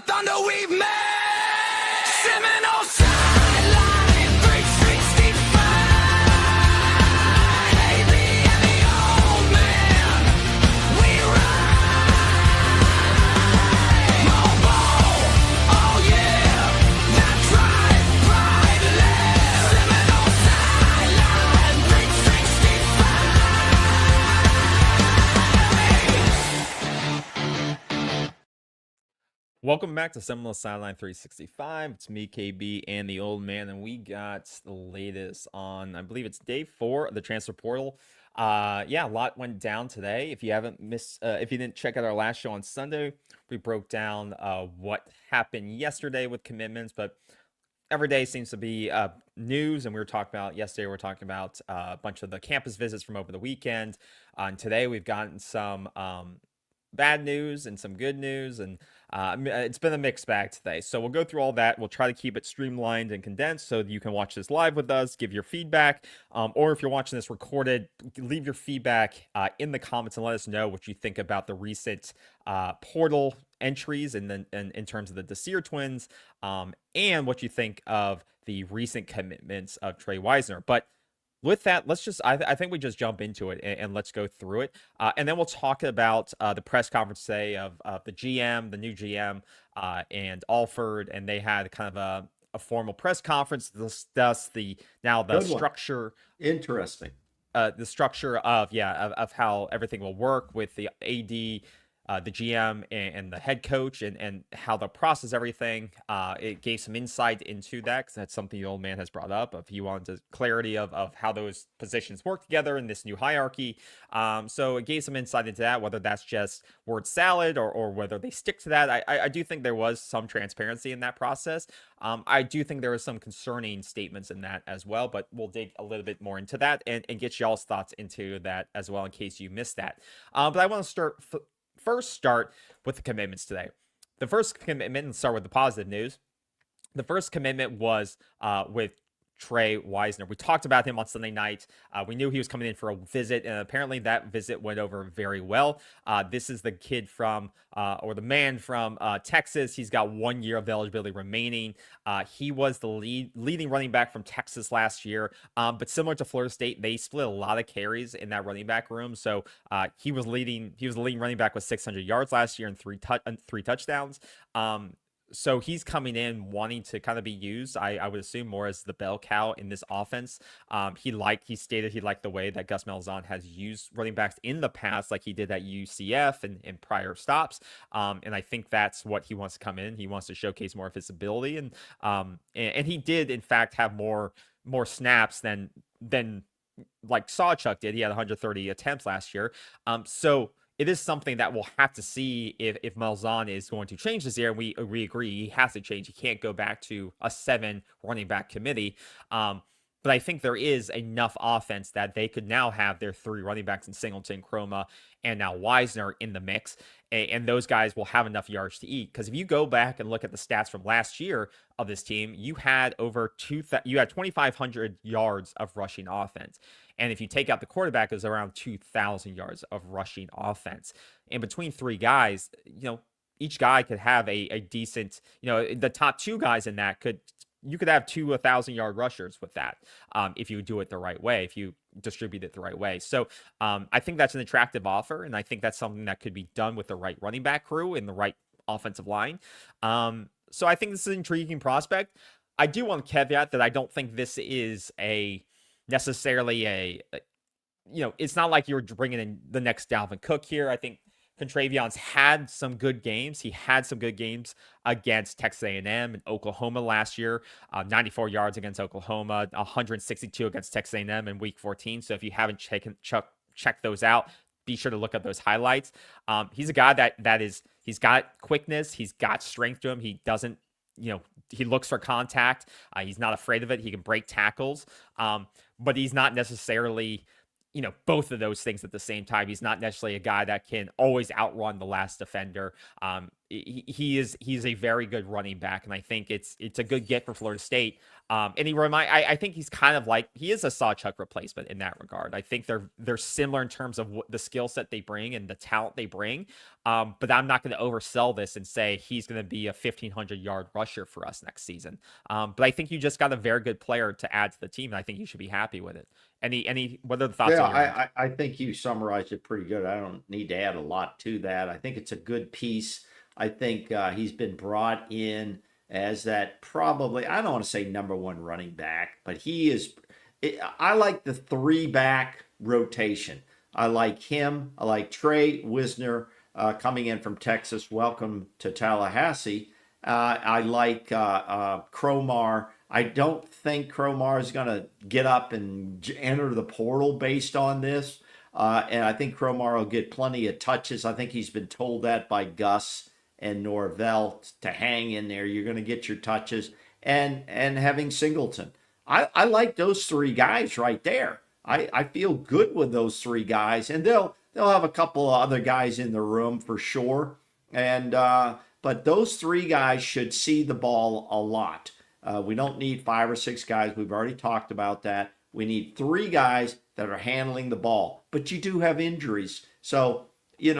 thunder we've made. Seminoles Sideline 365. AB and the old man, we ride. More ball, oh yeah, that's right, pride live. Seminoles Sideline 365. Welcome back to Seminoles Sideline 365. It's me, KB, and the old man, and we got the latest on, I believe it's day 4 of the transfer portal. Yeah, a lot went down today. If you didn't check out our last show on Sunday, we broke down what happened yesterday with commitments, but every day seems to be news, and yesterday we were talking about a bunch of the campus visits from over the weekend. And today we've gotten some bad news and some good news, and it's been a mixed bag today. So we'll go through all that. We'll try to keep it streamlined and condensed so that you can watch this live with us, give your feedback, or if you're watching this recorded, leave your feedback in the comments and let us know what you think about the recent portal entries and then in terms of the Desir Twins, and what you think of the recent commitments of Trey Wisner. But with that, I think we just jump into it and let's go through it. And then we'll talk about the press conference today of the GM, the new GM, and Alford. And they had kind of a formal press conference to discuss the structure. Interesting. The structure of how everything will work with the AD, the GM and the head coach, and how they'll process everything. It gave some insight into that, because that's something the old man has brought up. If he wanted clarity of how those positions work together in this new hierarchy. So it gave some insight into that, whether that's just word salad or whether they stick to that. I do think there was some transparency in that process. I do think there was some concerning statements in that as well, but we'll dig a little bit more into that and get y'all's thoughts into that as well in case you missed that. But I want to start with the commitments today. The first commitment, and start with the positive news. The first commitment was with Trey Wisner. We talked about him on Sunday night. We knew he was coming in for a visit, and apparently that visit went over very well. This is the kid or the man from Texas. He's got 1 year of eligibility remaining. He was the leading running back from Texas last year, but similar to Florida State, they split a lot of carries in that running back room. So he was the leading running back with 600 yards last year and three touchdowns. So he's coming in wanting to kind of be used, I would assume, more as the bell cow in this offense. He stated he liked the way that Gus Malzahn has used running backs in the past, like he did at UCF and prior stops. And I think that's what he wants to come in. He wants to showcase more of his ability, and he did in fact have more snaps than like Sawchuk did. He had 130 attempts last year. So it is something that we'll have to see if Malzahn is going to change this year. And we agree he has to change. He can't go back to a 7 running back committee. But I think there is enough offense that they could now have their 3 running backs in Singleton, Chroma, and now Wisner in the mix. And those guys will have enough yards to eat. Because if you go back and look at the stats from last year of this team, you had 2,500 yards of rushing offense. And if you take out the quarterback, it was around 2,000 yards of rushing offense. And between 3 guys, each guy could have a decent, the top 2 guys in that you could have 2 1,000-yard rushers with that, if you do it the right way, if you distribute it the right way. So I think that's an attractive offer, and I think that's something that could be done with the right running back crew and the right offensive line. So I think this is an intriguing prospect. I do want to caveat that I don't think this is necessarily it's not like you're bringing in the next Dalvin Cook here. I think Contravion's had some good games. He had some good games against Texas A&M and Oklahoma last year. 94 yards against Oklahoma, 162 against Texas A&M in Week 14. So if you haven't checked those out, be sure to look at those highlights. He's a guy he's got quickness, he's got strength to him. He doesn't, he looks for contact. He's not afraid of it. He can break tackles, but he's not necessarily both of those things at the same time. He's not necessarily a guy that can always outrun the last defender. he's a very good running back, and I think it's a good get for Florida State. And I think he's kind of like, he is a Sawchuck replacement in that regard. I think they're similar in terms of the skill set they bring and the talent they bring. But I'm not going to oversell this and say he's going to be a 1,500-yard rusher for us next season. But I think you just got a very good player to add to the team, and I think you should be happy with it. What are the thoughts on your end? I think you summarized it pretty good. I don't need to add a lot to that. I think it's a good piece. I think he's been brought in as that probably, I don't want to say number one running back, but he is. I like the 3-back rotation. I like him. I like Trey Wisner coming in from Texas. Welcome to Tallahassee. I like Cromar. I don't think Cromar is going to get up and enter the portal based on this. And I think Cromar will get plenty of touches. I think he's been told that by Gus and Norvell to hang in there. You're going to get your touches. And having Singleton. I like those 3 guys right there. I feel good with those 3 guys. And they'll have a couple of other guys in the room for sure. And but those 3 guys should see the ball a lot. We don't need 5 or 6 guys. We've already talked about that. We need 3 guys that are handling the ball. But you do have injuries. So, you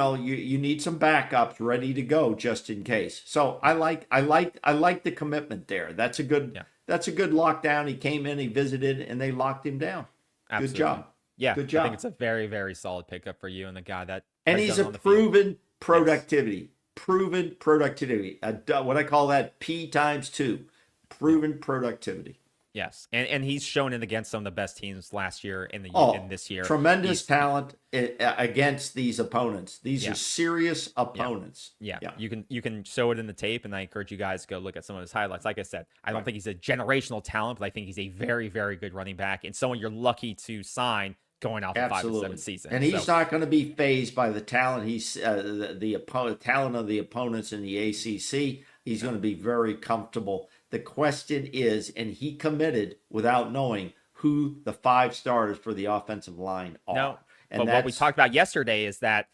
need some backups ready to go just in case. So I like the commitment there. That's a good lockdown. He came in, he visited, and they locked him down. Absolutely. Good job. Yeah, good job. I think it's a very, very solid pickup for you and the guy that. And he's a proven productivity. Yes. Proven productivity. What I call that P times 2. Proven productivity. Yes, and he's shown it against some of the best teams last year in this year. Tremendous talent against these opponents. These are serious opponents. Yeah. You can show it in the tape, and I encourage you guys to go look at some of his highlights. Like I said, I don't think he's a generational talent, but I think he's a very, very good running back and someone you're lucky to sign going out for 5 and 7 seasons. And he's not going to be fazed by the talent. He's the talent of the opponents in the ACC. He's going to be very comfortable. The question is, and he committed without knowing who the 5 starters for the offensive line are. No, but what we talked about yesterday is that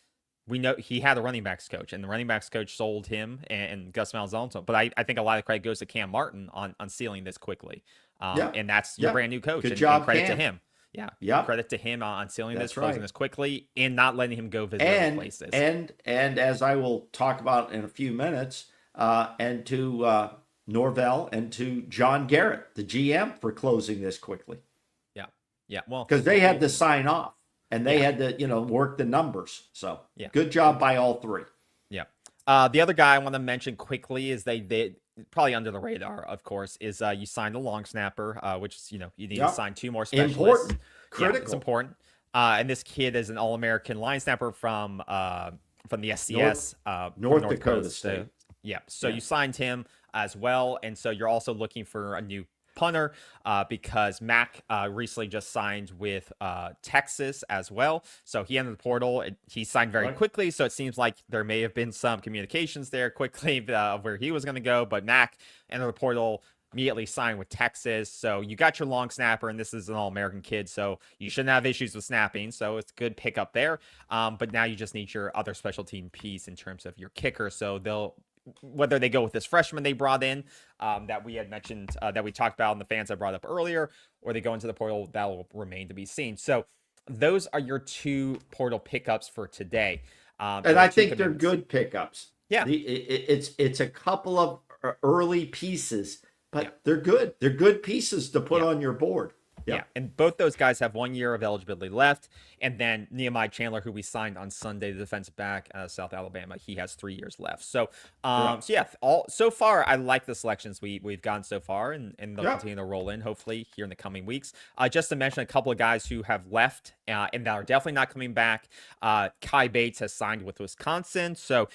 we know he had a running backs coach, and the running backs coach sold him and Gus Malzahn. But I think a lot of credit goes to Cam Martin on sealing this quickly. And that's your brand new coach. Good job, credit Cam. to him. Yeah. Credit to him on sealing this, closing this quickly, and not letting him go visit other places. And as I will talk about in a few minutes, and to Norvell and to John Garrett, the GM, for closing this quickly. Yeah. Well, because they had to sign off and they had to, work the numbers. So good job by all 3. Yeah. The other guy I want to mention quickly is they probably under the radar, of course, is you signed a long snapper, which is, you need to sign 2 more specialists. Important. Critical. It's important. And this kid is an All-American line snapper from the SCS, North Dakota State. So you signed him as well, and so you're also looking for a new punter because Mac recently just signed with Texas as well. So he entered the portal. He signed very quickly, so it seems like there may have been some communications there quickly of where he was going to go. But Mac entered the portal, immediately signed with Texas. So you got your long snapper, and this is an All-American kid, so you shouldn't have issues with snapping. So it's a good pickup there. But now you just need your other special team piece in terms of your kicker. So whether they go with this freshman they brought in that we had mentioned, that we talked about and the fans I brought up earlier, or they go into the portal, that will remain to be seen. So those are your 2 portal pickups for today. And I think they're good pickups. Yeah. It's a couple of early pieces, but they're good. They're good pieces to put on your board. Yeah, and both those guys have 1 year of eligibility left. And then Nehemiah Chandler, who we signed on Sunday, the defensive back out of South Alabama, he has 3 years left. So, so far, I like the selections we've gotten so far, and they'll continue to roll in, hopefully, here in the coming weeks. Just to mention a couple of guys who have left and that are definitely not coming back. Kai Bates has signed with Wisconsin, so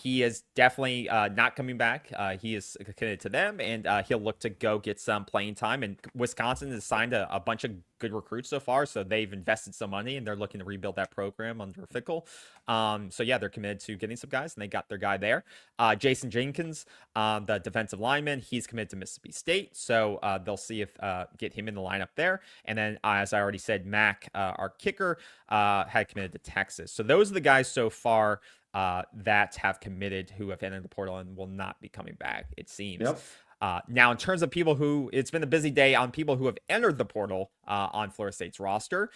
he is definitely not coming back. He is committed to them, and he'll look to go get some playing time. And Wisconsin has signed a a bunch of good recruits so far, so they've invested some money and they're looking to rebuild that program under Fickle. So yeah, they're committed to getting some guys, and they got their guy there. Jason Jenkins, the defensive lineman, he's committed to Mississippi State, so they'll see if get him in the lineup there. And then, as I already said, Mac, our kicker, had committed to Texas. So those are the guys so far that have committed, who have entered the portal and will not be coming back, it seems. Yep. Now, in terms of people who, it's been a busy day on people who have entered the portal on Florida State's roster,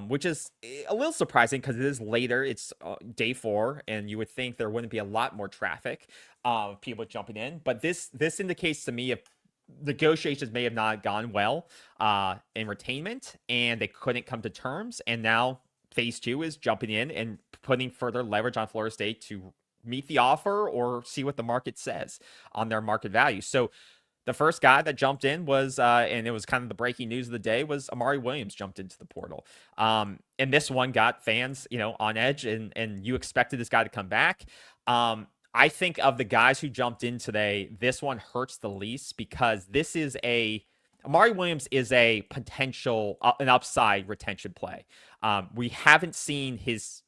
which is a little surprising because it is later. It's day 4, and you would think there wouldn't be a lot more traffic of people jumping in. But this indicates to me if negotiations may have not gone well in retainment, and they couldn't come to terms. And now phase 2 is jumping in and putting further leverage on Florida State to meet the offer or see what the market says on their market value. So the first guy that jumped in was, and it was kind of the breaking news of the day, was Amari Williams jumped into the portal. And this one got fans, on edge, and you expected this guy to come back. I think of the guys who jumped in today, this one hurts the least because Amari Williams is a potential, an upside retention play. We haven't seen his,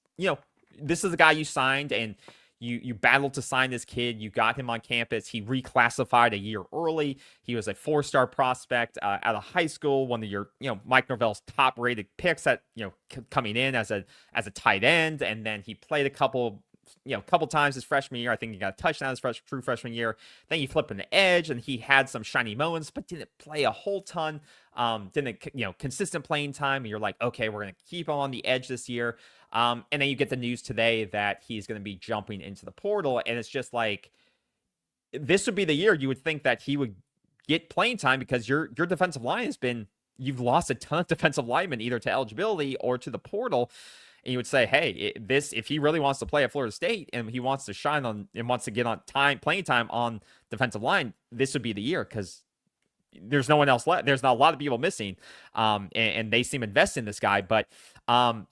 this is the guy you signed, and you battled to sign this kid. You got him on campus. He reclassified a year early. He was a 4-star prospect out of high school, one of your, Mike Norvell's top-rated picks at, coming in as a tight end. And then he played a couple times his freshman year. I think he got a touchdown his true freshman year. Then he flipped an edge, and he had some shiny moments, but didn't play a whole ton. Consistent playing time. And you're like, okay, we're going to keep him on the edge this year. And then you get the news today that he's going to be jumping into the portal. And it's just like, this would be the year you would think that he would get playing time, because your defensive line you've lost a ton of defensive linemen either to eligibility or to the portal. And you would say, hey, if he really wants to play at Florida State and he wants to shine on and wants to get on playing time on defensive line, this would be the year, because there's no one else left. There's not a lot of people missing, and they seem invested in this guy. But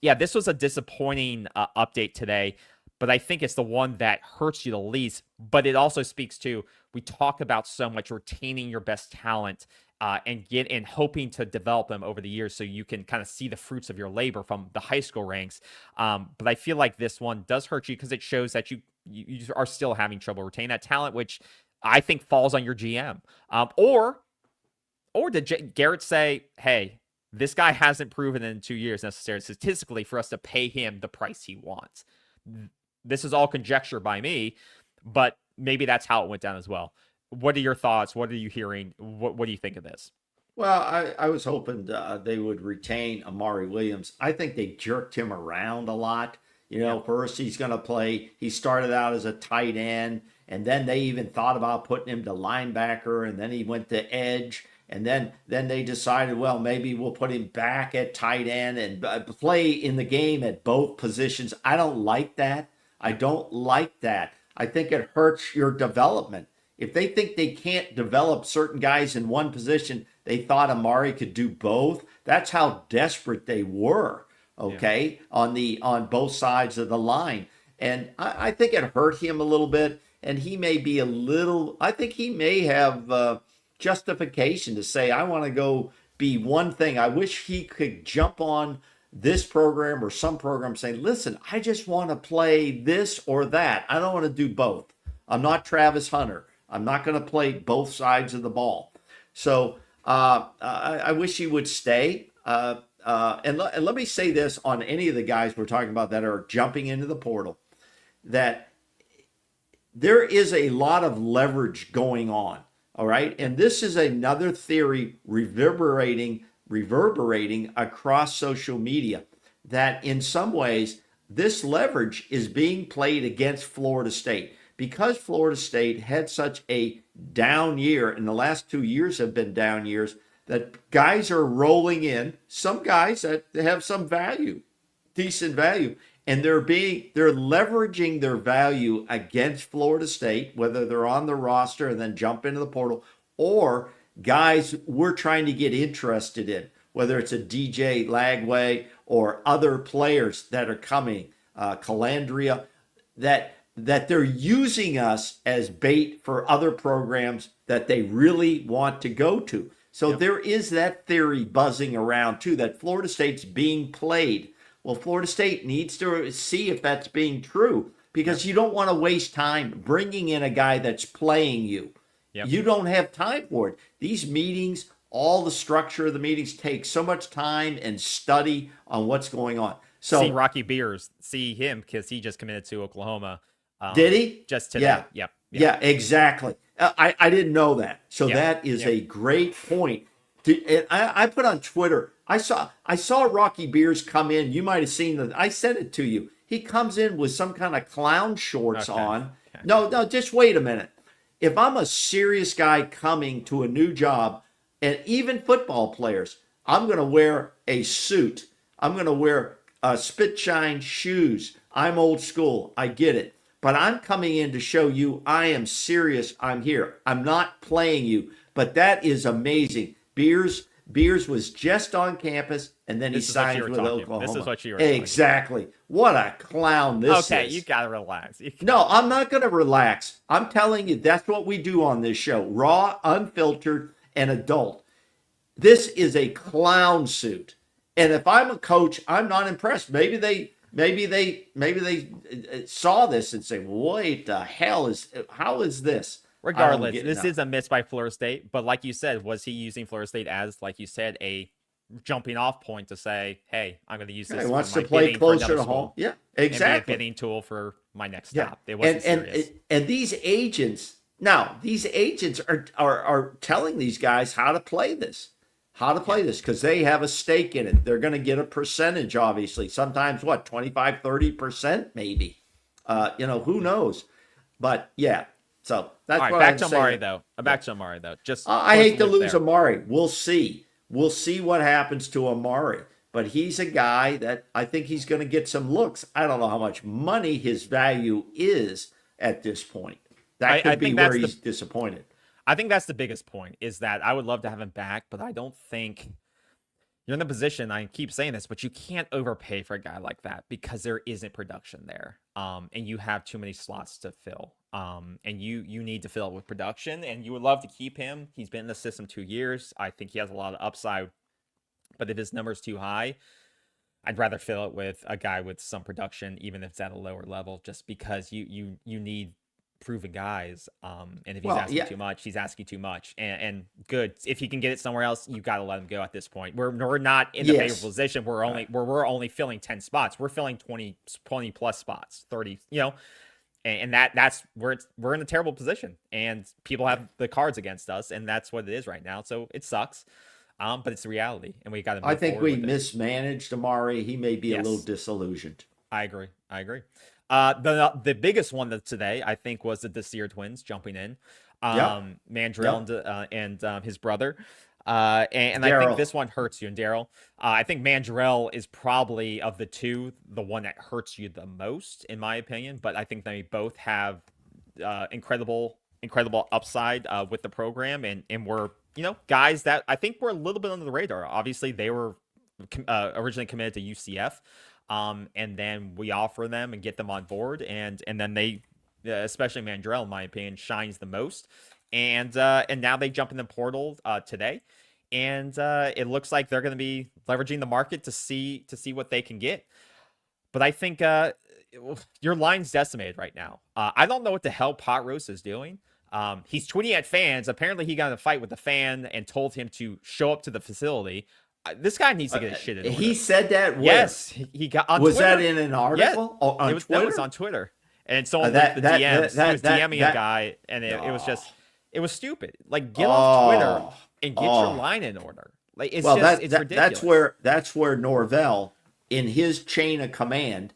this was a disappointing update today, but I think it's the one that hurts you the least. But it also speaks to, we talk about so much retaining your best talent and hoping to develop them over the years so you can kind of see the fruits of your labor from the high school ranks. But I feel like this one does hurt you because it shows that you are still having trouble retaining that talent, which I think falls on your GM. Or did Garrett say, hey, this guy hasn't proven in 2 years necessarily statistically for us to pay him the price he wants? This is all conjecture by me, but maybe that's how it went down as well. What are your thoughts? What are you hearing? What do you think of this? Well, I was hoping they would retain Amari Williams. I think they jerked him around a lot. First he's going to play. He started out as a tight end, and then they even thought about putting him to linebacker, and then he went to edge. And then they decided, well, maybe we'll put him back at tight end and play in the game at both positions. I don't like that. I think it hurts your development. If they think they can't develop certain guys in one position, they thought Amari could do both. That's how desperate they were, okay, on both sides of the line. And I think it hurt him a little bit. And he may be I think he may have justification to say, I want to go be one thing. I wish he could jump on this program or some program saying, listen, I just want to play this or that. I don't want to do both. I'm not Travis Hunter. I'm not going to play both sides of the ball. So I wish he would stay. And let me say this on any of the guys we're talking about that are jumping into the portal, that there is a lot of leverage going on. All right. And this is another theory reverberating across social media, that in some ways this leverage is being played against Florida State, because Florida State had such a down year, and the last 2 years have been down years, that guys are rolling in, some guys that have some value, decent value, and they're leveraging their value against Florida State, whether they're on the roster and then jump into the portal, or guys we're trying to get interested in, whether it's a DJ Lagway or other players that are coming, Calandria, that they're using us as bait for other programs that they really want to go to. So Yep. there is that theory buzzing around too, that Florida State's being played. Well, Florida State needs to see if that's being true, because you don't want to waste time bringing in a guy that's playing you. Yep. You don't have time for it. These meetings, all the structure of the meetings take so much time and study on what's going on. So See Rocky Beers, see him because he just committed to Oklahoma. Did he? Just today. Yeah. Yep. Yeah, exactly. I didn't know that. So Yeah. that is Yeah. a great point. And I put on Twitter, I saw Rocky Beers come in. You might have seen that. I sent it to you. He comes in with some kind of clown shorts Okay. on. Okay. No, just wait a minute. If I'm a serious guy coming to a new job, and even football players, I'm going to wear a suit. I'm going to wear spit shine shoes. I'm old school. I get it. But I'm coming in to show you I am serious. I'm here. I'm not playing you. But that is amazing. Beers was just on campus, and then This he is what signed you were with talking- Oklahoma. this is what you were talking about. Exactly. What a clown this is. Okay, you gotta relax. No, I'm not going to relax. I'm telling you, that's what we do on this show. Raw, unfiltered, and adult. This is a clown suit. And if I'm a coach, I'm not impressed. Maybe they saw this and say, "What the hell how is this?" I don't Regardless, get- this no. is a miss by Florida State. But like you said, was he using Florida State as, like you said, a jumping off point to say, "Hey, I'm going to use this"? He for wants my to play bidding for closer another to school home. Yeah, and be exactly. a bidding tool for my next Yeah. stop. It wasn't serious. And these agents are telling these guys how to play this. Because they have a stake in it. They're going to get a percentage, obviously. Sometimes, 25, 30% maybe. Who knows? But, yeah. So that's All right, what back I'm to saying. Amari, though. Back to Amari, though. Just I hate to close the loop lose there. Amari. We'll see. We'll see what happens to Amari. But he's a guy that I think he's going to get some looks. I don't know how much money his value is at this point. That could I be think where that's he's disappointed. I think that's the biggest point, is that I would love to have him back, but I don't think you're in the position. I keep saying this, but you can't overpay for a guy like that because there isn't production there. And you have too many slots to fill. And you need to fill it with production, and you would love to keep him. He's been in the system 2 years. I think he has a lot of upside, but if his number's too high, I'd rather fill it with a guy with some production, even if it's at a lower level, just because you need proven guys. And if he's asking too much, he's asking too much. And good, if he can get it somewhere else, you got to let him go at this point. We're not in the favorable position. We're only filling 10 spots. We're filling 20 plus spots, 30. And that's where we're in a terrible position. And people have the cards against us, and that's what it is right now. So it sucks. But it's the reality, and we got to. I think we mismanaged Amari. He may be a little disillusioned. I agree. The biggest one today, I think, was the Desir Twins jumping in. Mandrell and his brother. And I think this one hurts you. And Daryl, I think Mandrell is probably, of the two, the one that hurts you the most, in my opinion. But I think they both have incredible upside with the program, and we're guys that I think were a little bit under the radar. Obviously, they were originally committed to UCF. And then we offer them and get them on board, and then they, especially Mandrell, in my opinion, shines the most. And now they jump in the portal today, and it looks like they're going to be leveraging the market to see what they can get. But I think your line's decimated right now. I don't know what the hell Pot Roast is doing. He's tweeting at fans. Apparently, he got in a fight with a fan and told him to show up to the facility. This guy needs to get his shit in order. He said that? Where? Yes, he got on Was Twitter. that in an article? Yeah, On Twitter? That was on Twitter. And someone That- with the that- DMs. that- he was that- DMing that- a guy, and it was just, it was stupid. Like, get off Twitter and get your line in order. Like, it's it's ridiculous. That's where Norvell, in his chain of command,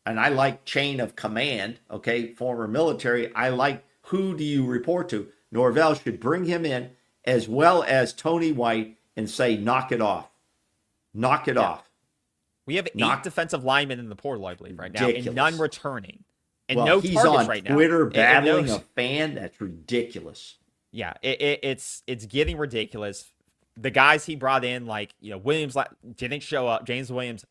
and I like chain of command, okay, former military, I like who do you report to? Norvell should bring him in, as well as Tony White, and say, knock it off. Knock it off. We have 8 defensive linemen in the portal, I believe, right now, Ridiculous. and none returning. And Well, no he's targets on right now. Twitter battling no- a fan. That's ridiculous. Yeah, it's getting ridiculous. The guys he brought in, like, Williams didn't show up. James Williams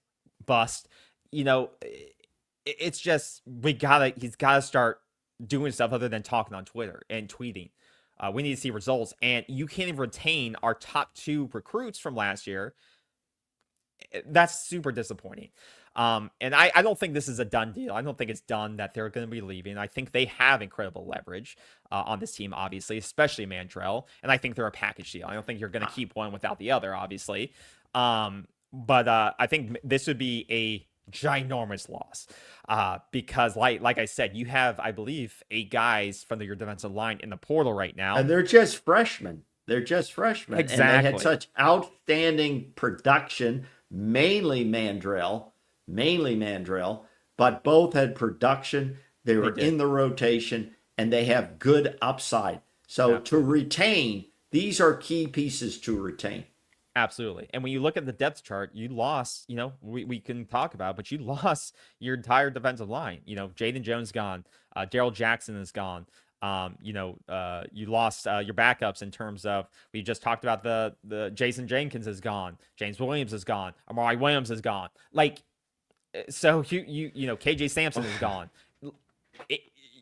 bust. It's just he's gotta start doing stuff other than talking on Twitter and tweeting. We need to see results. And you can't even retain our top 2 recruits from last year. That's super disappointing. And I don't think this is a done deal. I don't think it's done that they're going to be leaving. I think they have incredible leverage on this team, obviously, especially Mandrell. And I think they're a package deal. I don't think you're going to keep one without the other, obviously. But I think this would be a ginormous loss because like I said, you have, I believe, 8 guys from your defensive line in the portal right now. And they're just freshmen. Exactly. And they had such outstanding production, mainly Mandrell, but both had production. They were in the rotation, and they have good upside. So to retain, these are key pieces to retain. Absolutely. And when you look at the depth chart, you lost, we can talk about, but you lost your entire defensive line. Jaden Jones gone. Daryl Jackson is gone. You lost your backups in terms of, we just talked about the Jason Jenkins is gone. James Williams is gone. Amari Williams is gone. So KJ Sampson is gone.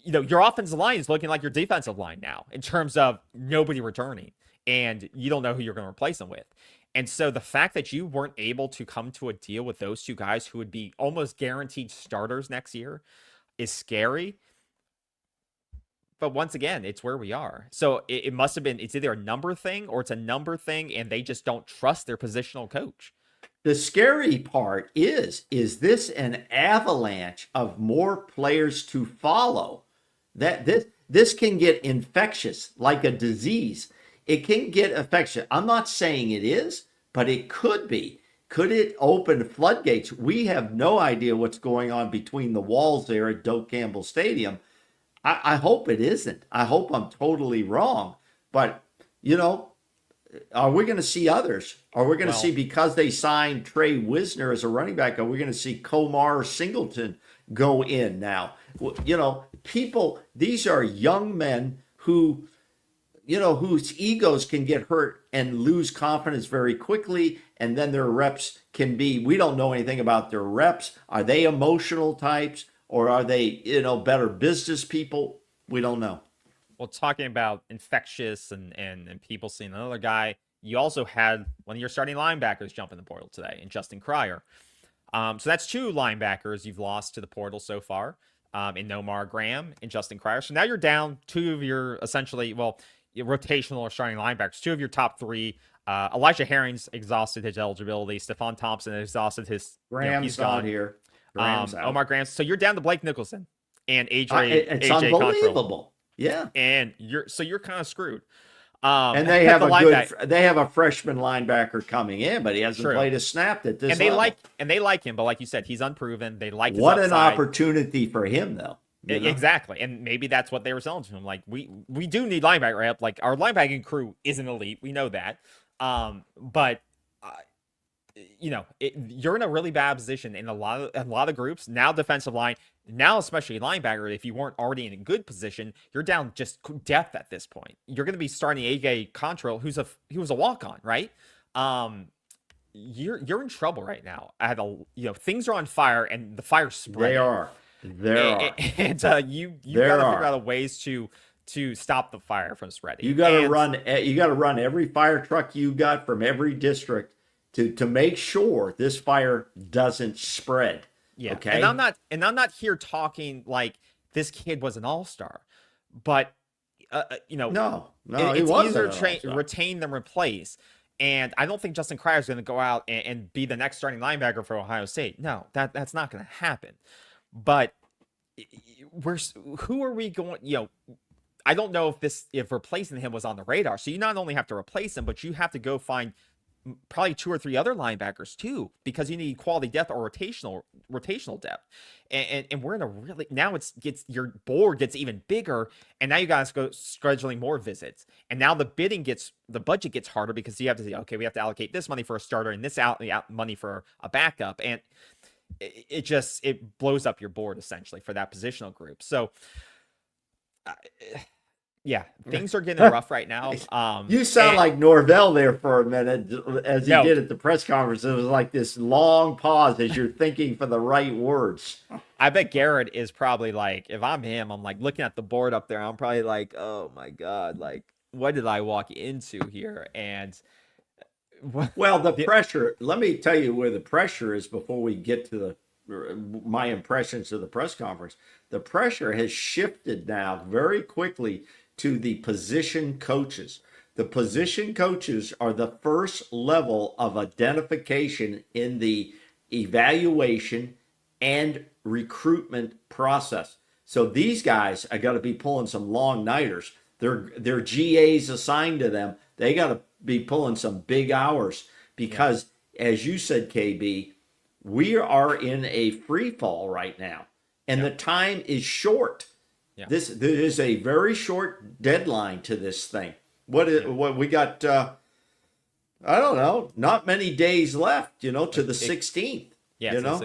Your offensive line is looking like your defensive line now in terms of nobody returning, and you don't know who you're going to replace them with. And so the fact that you weren't able to come to a deal with those 2 guys who would be almost guaranteed starters next year is scary. But once again, it's where we are. So it must have been, it's either a number thing or it's a number thing, and they just don't trust their positional coach. The scary part is this an avalanche of more players to follow? That this can get infectious like a disease. It can get infectious. I'm not saying it is, but it could be. Could it open floodgates? We have no idea what's going on between the walls there at Doak Campbell Stadium. I hope it isn't. I hope I'm totally wrong. But, are we going to see others? Are we going to see, because they signed Trey Wisner as a running back, are we going to see Komar Singleton go in now? People, these are young men who, whose egos can get hurt and lose confidence very quickly. And then their reps can be, we don't know anything about their reps. Are they emotional types, or are they, better business people? We don't know. Well, talking about infectious and people seeing another guy, you also had one of your starting linebackers jump in the portal today, and Justin Cryer. So that's 2 linebackers you've lost to the portal so far, in Nomar Graham and Justin Cryer. So now you're down 2 of your essentially, your rotational or starting linebackers, 2 of your top 3. Elijah Herring's exhausted his eligibility. Stephon Thompson exhausted his. Graham's he's gone here. Graham's out. Omar Graham. So you're down to Blake Nicholson and It's AJ unbelievable. Cottrell. Yeah. And you're kind of screwed. And they have a freshman linebacker coming in, but he hasn't played a snap at this level. And they like him, but like you said, he's unproven. They like his what upside. An opportunity for him, though. Exactly. And maybe that's what they were selling to him. Like, we do need linebacker, right? Like, our linebacking crew isn't elite. We know that. But you're in a really bad position in a lot of groups. Now defensive line, now especially linebacker, if you weren't already in a good position, you're down just depth at this point. You're going to be starting AJ Cottrell, who was a walk-on, right? You're in trouble right now. Things are on fire, and the fire's spreading. They are. And you got to figure out ways to stop the fire from spreading. You got to run every fire truck you got from every district to make sure this fire doesn't spread. Yeah. Okay. And I'm not here talking like this kid was an all-star, but no, it's easier to retain than replace. And I don't think Justin Cryer is going to go out and be the next starting linebacker for Ohio State. No, that's not going to happen. But who are we going? I don't know if replacing him was on the radar. So you not only have to replace him, but you have to go find probably 2 or 3 other linebackers too, because you need quality depth or rotational depth. And we're in a really, now your board gets even bigger, and now you guys go scheduling more visits. And now the budget gets harder, because you have to say, okay, we have to allocate this money for a starter and this money for a backup. And it blows up your board essentially for that positional group. So yeah, things are getting rough right now. You sound like Norvell there for a minute, as he did at the press conference. It was like this long pause as you're thinking for the right words. I bet Garrett is probably like, if I'm him, I'm like looking at the board up there. I'm probably like, oh my God, like what did I walk into here? And Well, the pressure, let me tell you where the pressure is before we get to my impressions of the press conference. The pressure has shifted now very quickly to the position coaches. The position coaches are the first level of identification in the evaluation and recruitment process. So these guys are going to be pulling some long nighters. Their GAs assigned to them, they got to be pulling some big hours because, as you said, KB, we are in a free fall right now, and the time is short. Yeah. There is a very short deadline to this thing. What we got? I don't know. Not many days left, to the 16th. Yeah, you know.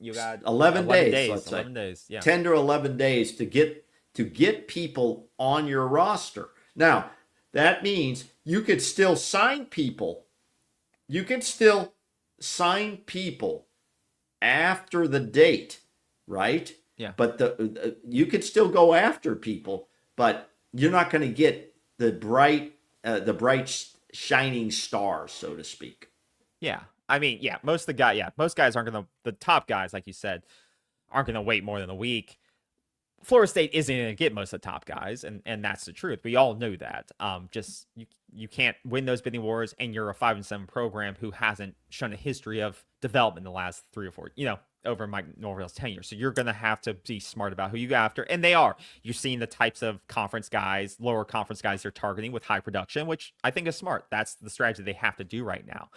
You got 11 days. Let's say 11 days. Yeah, 10 to 11 days to get people on your roster. Now that means you could still sign people. You can still sign people after the date, right? Yeah. But you could still go after people, but you're not going to get the bright shining stars, so to speak. Yeah. I mean, most guys aren't going to, the top guys, like you said, aren't going to wait more than a week. Florida State isn't going to get most of the top guys, and that's the truth. We all know that. Just you can't win those bidding wars, and you're a 5-7 program who hasn't shown a history of development in the last 3 or 4, over Mike Norvell's tenure. So you're going to have to be smart about who you go after, and they are. You're seeing the types of conference guys, lower conference guys they're targeting with high production, which I think is smart. That's the strategy they have to do right now.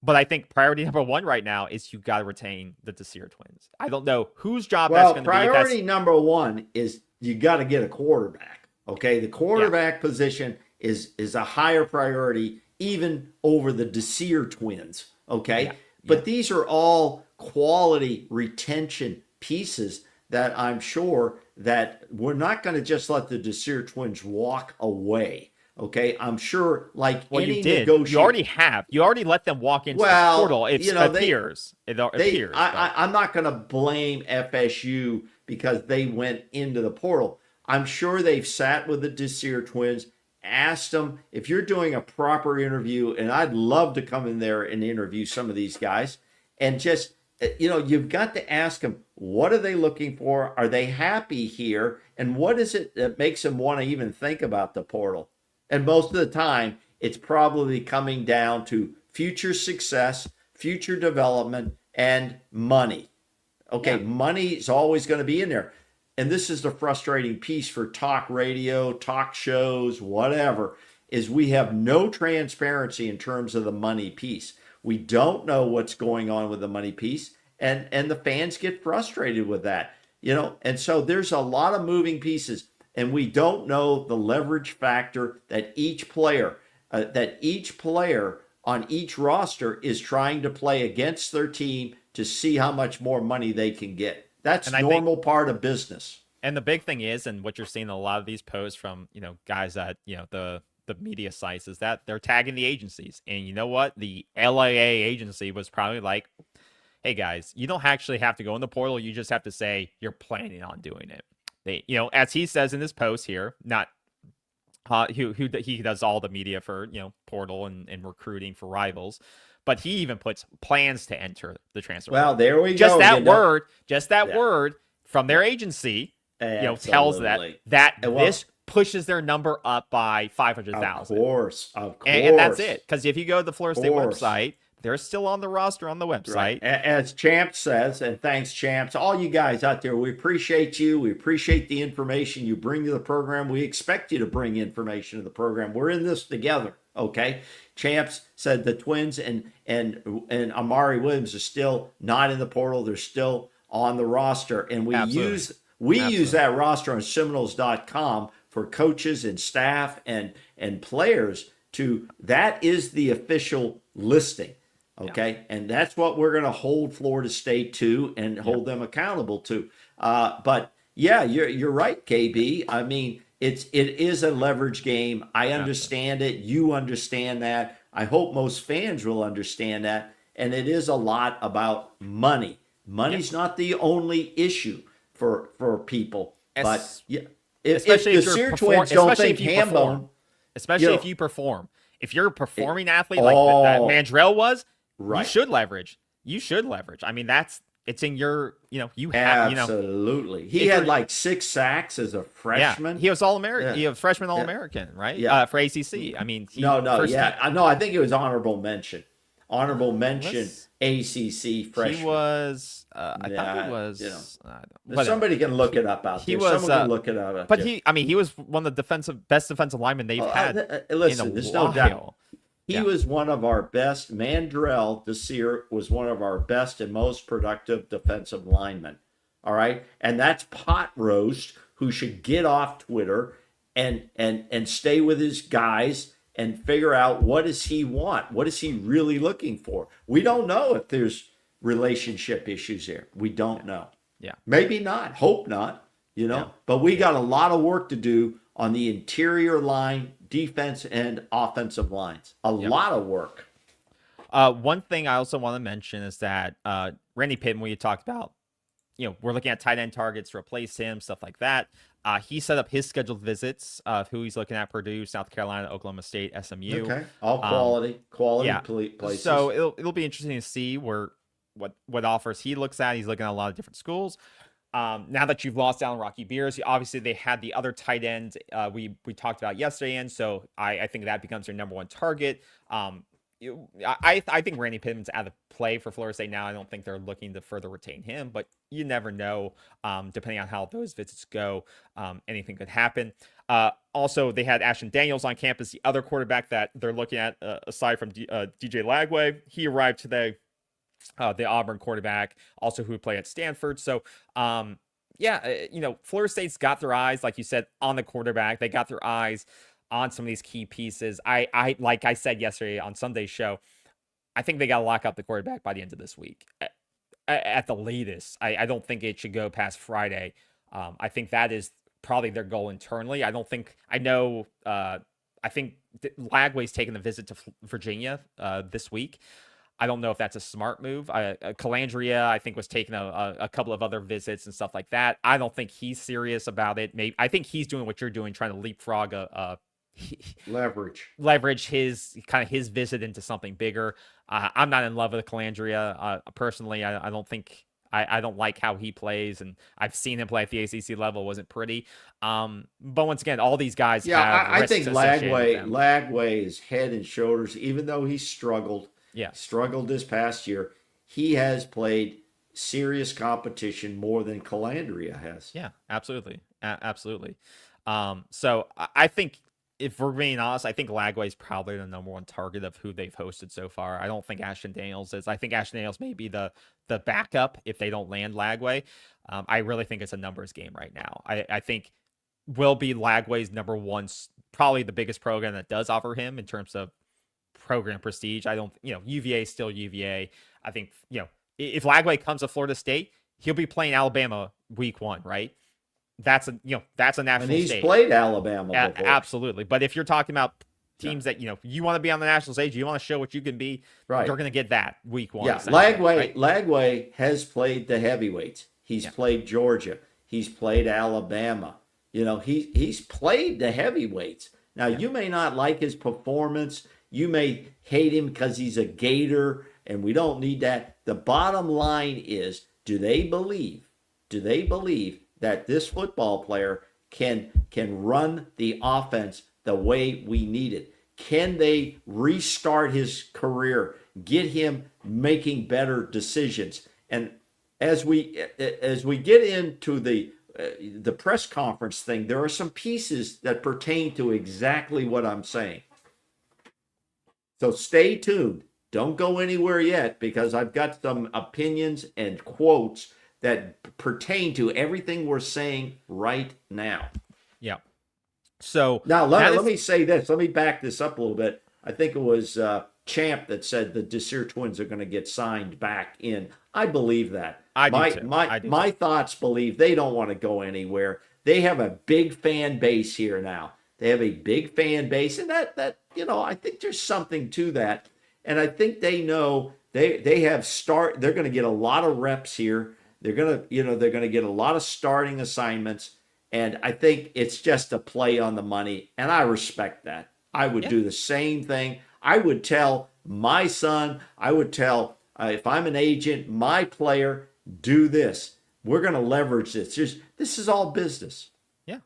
But I think priority number one right now is you got to retain the Desir Twins. I don't know whose job that's going to be. Priority number one is you got to get a quarterback. Okay, the quarterback position is a higher priority even over the Desir Twins. Okay, but these are all quality retention pieces that I'm sure that we're not going to just let the Desir Twins walk away. Okay, I'm sure any negotiation. You already let them walk into the portal. It appears. I'm not going to blame FSU because they went into the portal. I'm sure they've sat with the Desir Twins, asked them if you're doing a proper interview, and I'd love to come in there and interview some of these guys, and just you've got to ask them, what are they looking for? Are they happy here? And what is it that makes them want to even think about the portal? And most of the time, it's probably coming down to future success, future development, and money. Okay, money is always going to be in there. And this is the frustrating piece for talk radio, talk shows, whatever, is we have no transparency in terms of the money piece. We don't know what's going on with the money piece, and the fans get frustrated with that. And so there's a lot of moving pieces. And we don't know the leverage factor that each player on each roster is trying to play against their team to see how much more money they can get. That's normal part of business. And the big thing is, and what you're seeing in a lot of these posts from guys at the media sites, is that they're tagging the agencies. And you know what? The LAA agency was probably like, hey guys, you don't actually have to go in the portal. You just have to say you're planning on doing it. They, as he says in this post here, not he does all the media for portal and recruiting for rivals, but he even puts plans to enter the transfer. Well, there we just go. That word from their agency, tells that this pushes their number up by 500,000. Of course, and that's it. Because if you go to the Florida State website, they're still on the roster on the website. Right. As Champs says, and thanks, Champs, all you guys out there, we appreciate you. We appreciate the information you bring to the program. We expect you to bring information to the program. We're in this together, okay? Champs said the Twins and Amari Williams are still not in the portal. They're still on the roster. And we use that roster on Seminoles.com for coaches and staff and players that is the official listing. Okay, and that's what we're going to hold Florida State to and hold them accountable to. But you're right, KB. I mean, it is a leverage game. I understand it. You understand that. I hope most fans will understand that. And it is a lot about money. Money's not the only issue for people, but especially if if the you're Sear twins don't think Hambone, especially you if know, you perform. If you're a performing athlete like that oh, Mandrell was, right. you should leverage. You should leverage. I mean, it's in your, you have, Absolutely. He if had you're- like 6 sacks as a freshman. he was All-American. Yeah. He was freshman All-American, right? Yeah. For ACC. I mean, No, first yeah. team- No, I think it was honorable mention. Honorable mention Was- ACC freshman. He was. I thought he was. You know. whatever. Somebody can look it up out He there. was, Someone can look it up out But there. he was one of the best defensive linemen they've had. Listen, in a there's while. no doubt. He Yeah. was one of our best. Mandrell Desir was one of our best and most productive defensive linemen. All right, and that's Pot Roast, who should get off Twitter and stay with his guys and figure out what does he want, what is he really looking for. We don't know if there's relationship issues here. We don't know. Yeah, maybe not. Hope not. But we got a lot of work to do on the interior line, defense and offensive lines. A lot of work. One thing I also want to mention is that Randy Pittman, we talked about, we're looking at tight end targets to replace him, stuff like that. He set up his scheduled visits of who he's looking at: Purdue, South Carolina, Oklahoma State, SMU. Okay, all quality places. So it'll be interesting to see what offers he looks at. He's looking at a lot of different schools. Now that you've lost Allen Rocky Beers, obviously they had the other tight end we talked about yesterday, and so I think that becomes their number one target. I think Randy Pittman's out of play for Florida State now. I don't think they're looking to further retain him, but you never know. Depending on how those visits go, anything could happen. Also, they had Ashton Daniels on campus, the other quarterback that they're looking at, aside from DJ Lagway. He arrived today. The Auburn quarterback, also who played at Stanford. So, Florida State's got their eyes, like you said, on the quarterback. They got their eyes on some of these key pieces. I like I said yesterday on Sunday's show, I think they got to lock up the quarterback by the end of this week at the latest. I don't think it should go past Friday. I think that is probably their goal internally. I think Lagway's taking a visit to Virginia this week. I don't know if that's a smart move. Calandria, I think, was taking a couple of other visits and stuff like that. I don't think he's serious about it. I think he's doing what you're doing, trying to leapfrog leverage his visit into something bigger. I'm not in love with Calandria personally. I don't think I don't like how he plays, and I've seen him play at the ACC level. It wasn't pretty. But once again, all these guys. Yeah, have I think risks associated with them. Lagway is head and shoulders, even though he struggled. Yeah, struggled this past year. He has played serious competition more than Calandria has. Yeah, absolutely. Absolutely. So I think, if we're being honest, I think Lagway is probably the number one target of who they've hosted so far. I don't think Ashton Daniels is. I think Ashton Daniels may be the backup if they don't land Lagway. I really think it's a numbers game right now. I think will be Lagway's number one, probably the biggest program that does offer him in terms of program prestige. I don't, UVA is still UVA. I think, if Lagway comes to Florida State, he'll be playing Alabama week 1, right? That's a national and he's stage. Played Alabama before. Absolutely. But if you're talking about teams that, you want to be on the national stage, you want to show what you can be, right, you're going to get that week 1. Yeah, Lagway has played the heavyweights. He's played Georgia. He's played Alabama. He's played the heavyweights. Now, you may not like his performance. You may hate him because he's a Gator, and we don't need that. The bottom line is, do they believe that this football player can run the offense the way we need it? Can they restart his career, get him making better decisions? And as we get into the press conference thing, there are some pieces that pertain to exactly what I'm saying. So stay tuned. Don't go anywhere yet, because I've got some opinions and quotes that pertain to everything we're saying right now. Yeah. So now let me say this. Let me back this up a little bit. I think it was Champ that said the Desir Twins are going to get signed back in. I believe that. I do too. My thoughts believe they don't want to go anywhere. They have a big fan base here now. They have a big fan base, and that I think there's something to that. And I think they know they're going to get a lot of reps here. They're going to get a lot of starting assignments, And I think it's just a play on the money, and I respect that. I would Yeah. do the same thing. I would tell my son, I would tell, if I'm an agent, my player, do this. We're going to leverage this. This is all business. Yeah.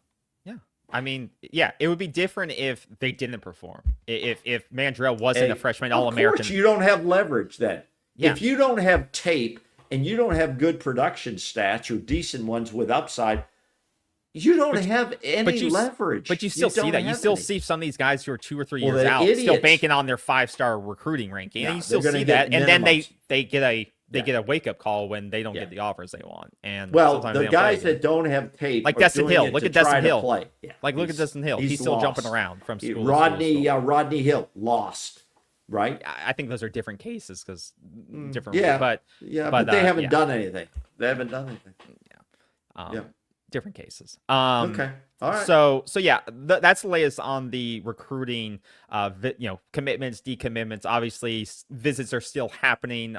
Yeah. I mean, yeah, it would be different if they didn't perform. If Mandrell wasn't a freshman All-American. Of course, you don't have leverage then. Yeah. If you don't have tape and you don't have good production stats or decent ones with upside, you don't have any leverage. But you still see that. You still see some of these guys who are 2 or 3 years out still banking on their 5-star recruiting ranking. And you still see that. And then they get a wake-up call when they don't get the offers they want. And the guys that don't have tape, like Destin Hill. Look at Destin Hill. Yeah, look at Destin Hill. He's still jumping around from school. Rodney Hill lost, right? I think those are different cases because different. Yeah, but they haven't done anything. They haven't done anything. Yeah. Different cases. Okay. All right. So yeah, that's the latest on the recruiting, commitments, decommitments. Obviously, visits are still happening.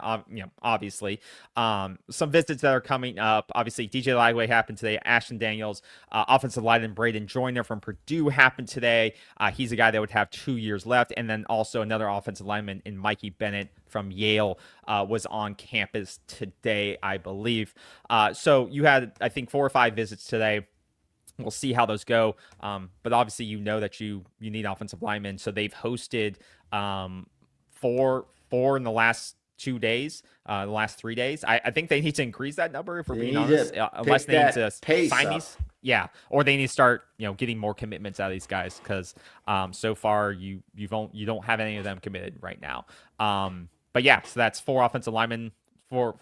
Obviously, some visits that are coming up. Obviously, DJ Lightway happened today. Ashton Daniels, offensive lineman Braden Joyner from Purdue happened today. He's a guy that would have 2 years left, and then also another offensive lineman in Mikey Bennett from Yale was on campus today, I believe. So you had, I think, 4 or 5 visits today. We'll see how those go. But obviously, you know that you need offensive linemen. So they've hosted 4 in the last 2 days, the last 3 days. I think they need to increase that number, if we're being honest, unless they need to sign these. Yeah, or they need to start, getting more commitments out of these guys because so far you don't have any of them committed right now. But yeah, so that's 4 offensive linemen. Four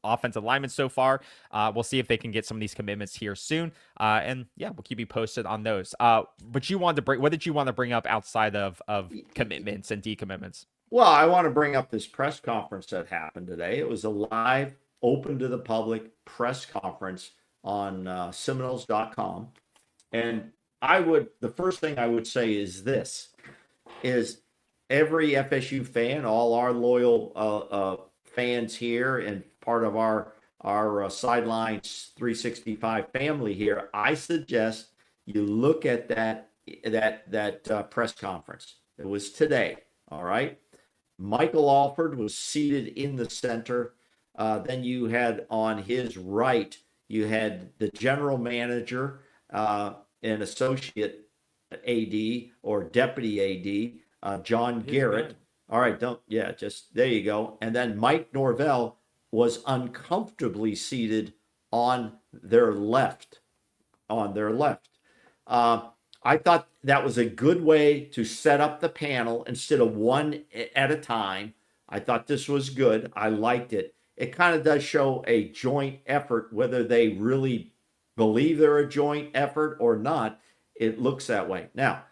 offensive linemen so far. We'll see if they can get some of these commitments here soon. And yeah, we'll keep you posted on those. But what did you want to bring up outside of commitments and decommitments? Well, I want to bring up this press conference that happened today. It was a live, open to the public press conference on Seminoles.com. And the first thing I would say is this, is every FSU fan, all our loyal fans here and part of our Sidelines 365 family here, I suggest you look at that press conference. It was today, all right? Michael Alford was seated in the center. Then you had on his right, you had the general manager and associate AD or deputy AD, John Garrett. All right, just there you go. And then Mike Norvell was uncomfortably seated on their left. I thought that was a good way to set up the panel instead of one at a time. I thought this was good. I liked it. It kind of does show a joint effort, whether they really believe they're a joint effort or not. It looks that way. Now,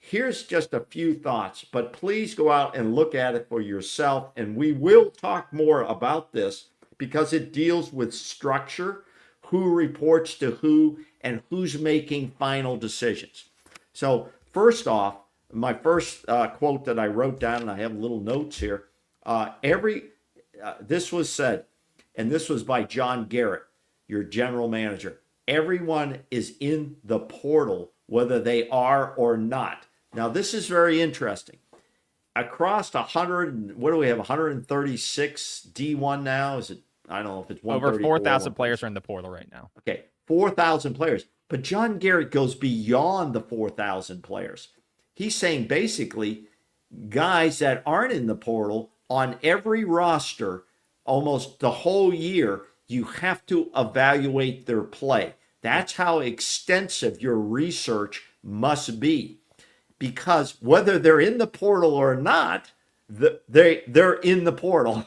here's just a few thoughts, but please go out and look at it for yourself. And we will talk more about this because it deals with structure, who reports to who, and who's making final decisions. So first off, my first quote that I wrote down, and I have little notes here, this was said, and this was by John Garrett, your general manager. Everyone is in the portal, whether they are or not. Now, this is very interesting. Across 100, what do we have, 136 D1 now? Is it, I don't know if it's over 4,000 players are in the portal right now. Okay, 4,000 players. But John Garrett goes beyond the 4,000 players. He's saying basically guys that aren't in the portal on every roster almost the whole year, you have to evaluate their play. That's how extensive your research must be. Because whether they're in the portal or not, they're in the portal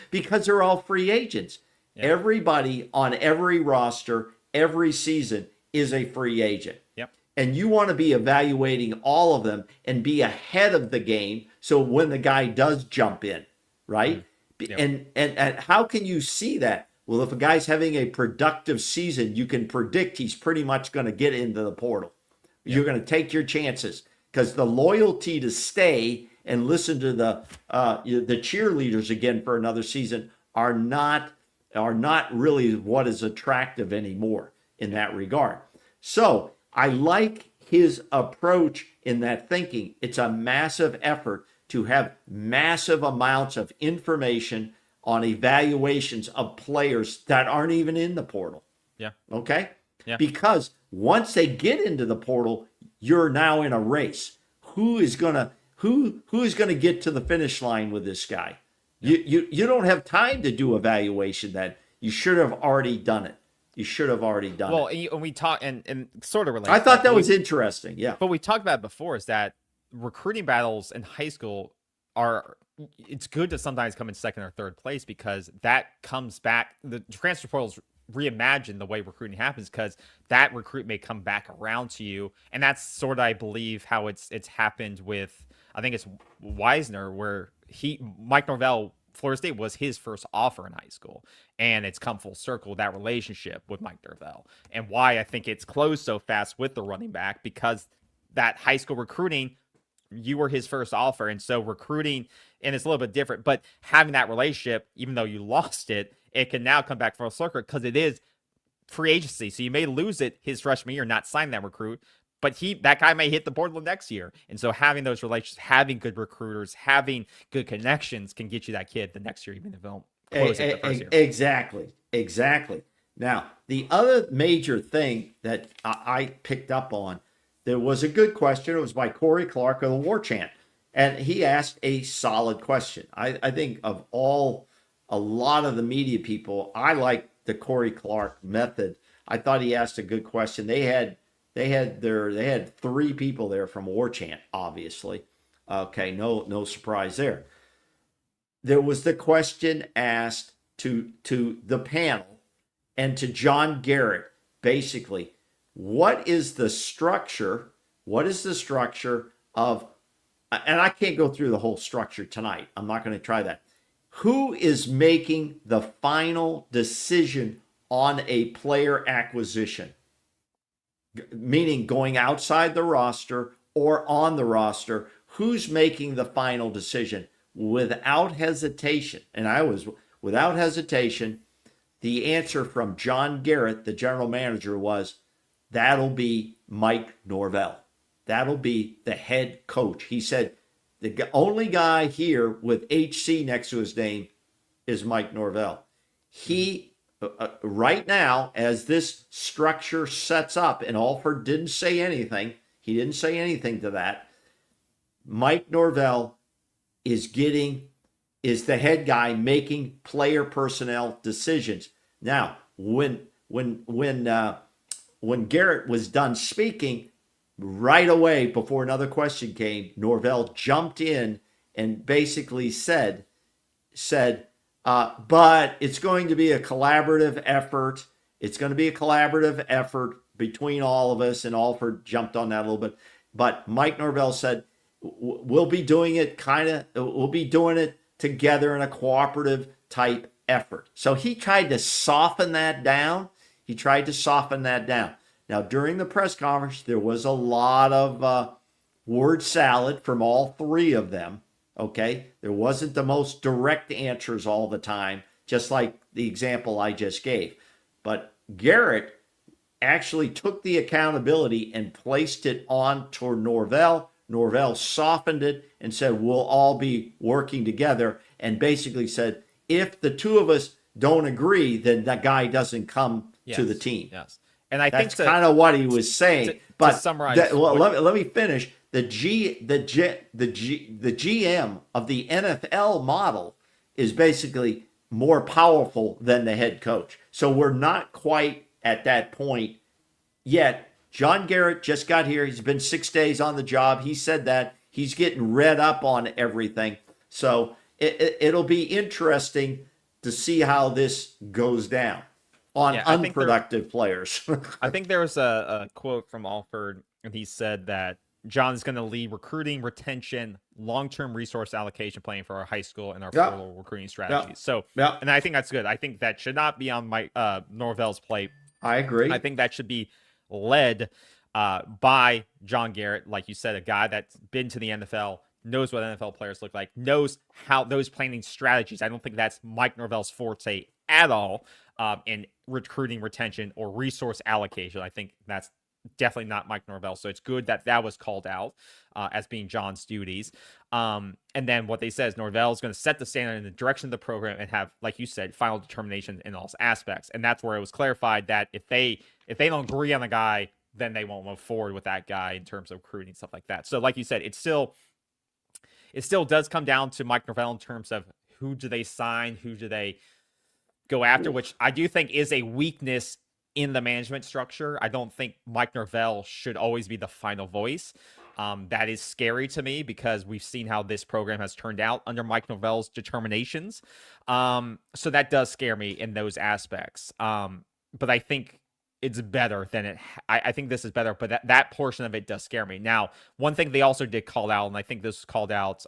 because they're all free agents. Yep. Everybody on every roster, every season is a free agent. Yep. And you want to be evaluating all of them and be ahead of the game so when the guy does jump in, right? Mm-hmm. Yep. And how can you see that? Well, if a guy's having a productive season, you can predict he's pretty much going to get into the portal. Yep. You're going to take your chances. Because the loyalty to stay and listen to the cheerleaders again for another season are not really what is attractive anymore in that regard. So I like his approach in that thinking. It's a massive effort to have massive amounts of information on evaluations of players that aren't even in the portal. Yeah. Okay? Yeah. Because once they get into the portal, you're now in a race. Who is gonna get to the finish line with this guy? Yeah. You don't have time to do evaluation that you should have already done it. You should have already done it. Well, and we talk and sort of related. I thought that was interesting. Yeah. But we talked about it before is that recruiting battles in high school it's good to sometimes come in second or third place because that comes back. The transfer portal's reimagine the way recruiting happens because that recruit may come back around to you. And that's sort of, I believe, how it's happened with, I think it's Wisner, where Mike Norvell, Florida State was his first offer in high school. And it's come full circle, that relationship with Mike Norvell. And why I think it's closed so fast with the running back, because that high school recruiting, you were his first offer. And so recruiting, and it's a little bit different, but having that relationship, even though you lost it, it can now come back full circle because it is free agency. So you may lose it his freshman year, not sign that recruit, but that guy may hit the portal next year. And so having those relationships, having good recruiters, having good connections can get you that kid the next year, even if they don't close it the first year. Exactly. Now, the other major thing that I picked up on, there was a good question. It was by Corey Clark of the War Chant. And he asked a solid question. I think of a lot of the media people, I like the Corey Clark method. I thought he asked a good question. They had 3 people there from War Chant, obviously. Okay, no surprise there. There was the question asked to the panel and to John Garrett, basically, what is the structure of, and I can't go through the whole structure tonight. I'm not going to try that. Who is making the final decision on a player acquisition? Meaning going outside the roster or on the roster, who's making the final decision? Without hesitation, without hesitation, the answer from John Garrett, the general manager, was, that'll be Mike Norvell. That'll be the head coach. He said, the only guy here with HC next to his name is Mike Norvell. He, right now, as this structure sets up, and Alford didn't say anything, he didn't say anything to that, Mike Norvell is the head guy making player personnel decisions. Now, when Garrett was done speaking, right away before another question came, Norvell jumped in and basically said, but it's going to be a collaborative effort. It's going to be a collaborative effort between all of us. And Alford jumped on that a little bit. But Mike Norvell said, we'll be doing it together in a cooperative type effort. So he tried to soften that down. Now, during the press conference, there was a lot of word salad from all 3 of them, okay? There wasn't the most direct answers all the time, just like the example I just gave. But Garrett actually took the accountability and placed it on toward Norvell. Norvell softened it and said, we'll all be working together, and basically said, if the 2 of us don't agree, then that guy doesn't come to the team. Yes. And I think think kind of what he was saying. But to summarize, let me finish. The GM of the NFL model is basically more powerful than the head coach. So we're not quite at that point yet. John Garrett just got here. He's been 6 days on the job. He said that he's getting read up on everything. So it'll be interesting to see how this goes down on unproductive players. I think there was a quote from Alford, and he said that John's going to lead recruiting, retention, long-term resource allocation planning for our high school and our portal recruiting strategies. So, and I think that's good. I think that should not be on Mike Norvell's plate. I agree. I think that should be led by John Garrett, like you said, a guy that's been to the NFL, knows what NFL players look like, knows how those planning strategies. I don't think that's Mike Norvell's forte at all in recruiting, retention, or resource allocation. I think that's definitely not Mike Norvell. So it's good that that was called out as being John's duties. And then what they said is Norvell is going to set the standard in the direction of the program and have, like you said, final determination in all aspects. And that's where it was clarified that if they don't agree on the guy, then they won't move forward with that guy in terms of recruiting, stuff like that. So like you said, it still does come down to Mike Norvell in terms of who do they sign, who do they go after, which I do think is a weakness in the management structure. I don't think Mike Norvell should always be the final voice. That is scary to me because we've seen how this program has turned out under Mike Norvell's determinations. So that does scare me in those aspects. But I think it's better than it. I think this is better, but that portion of it does scare me. Now, one thing they also did call out, and I think this was called out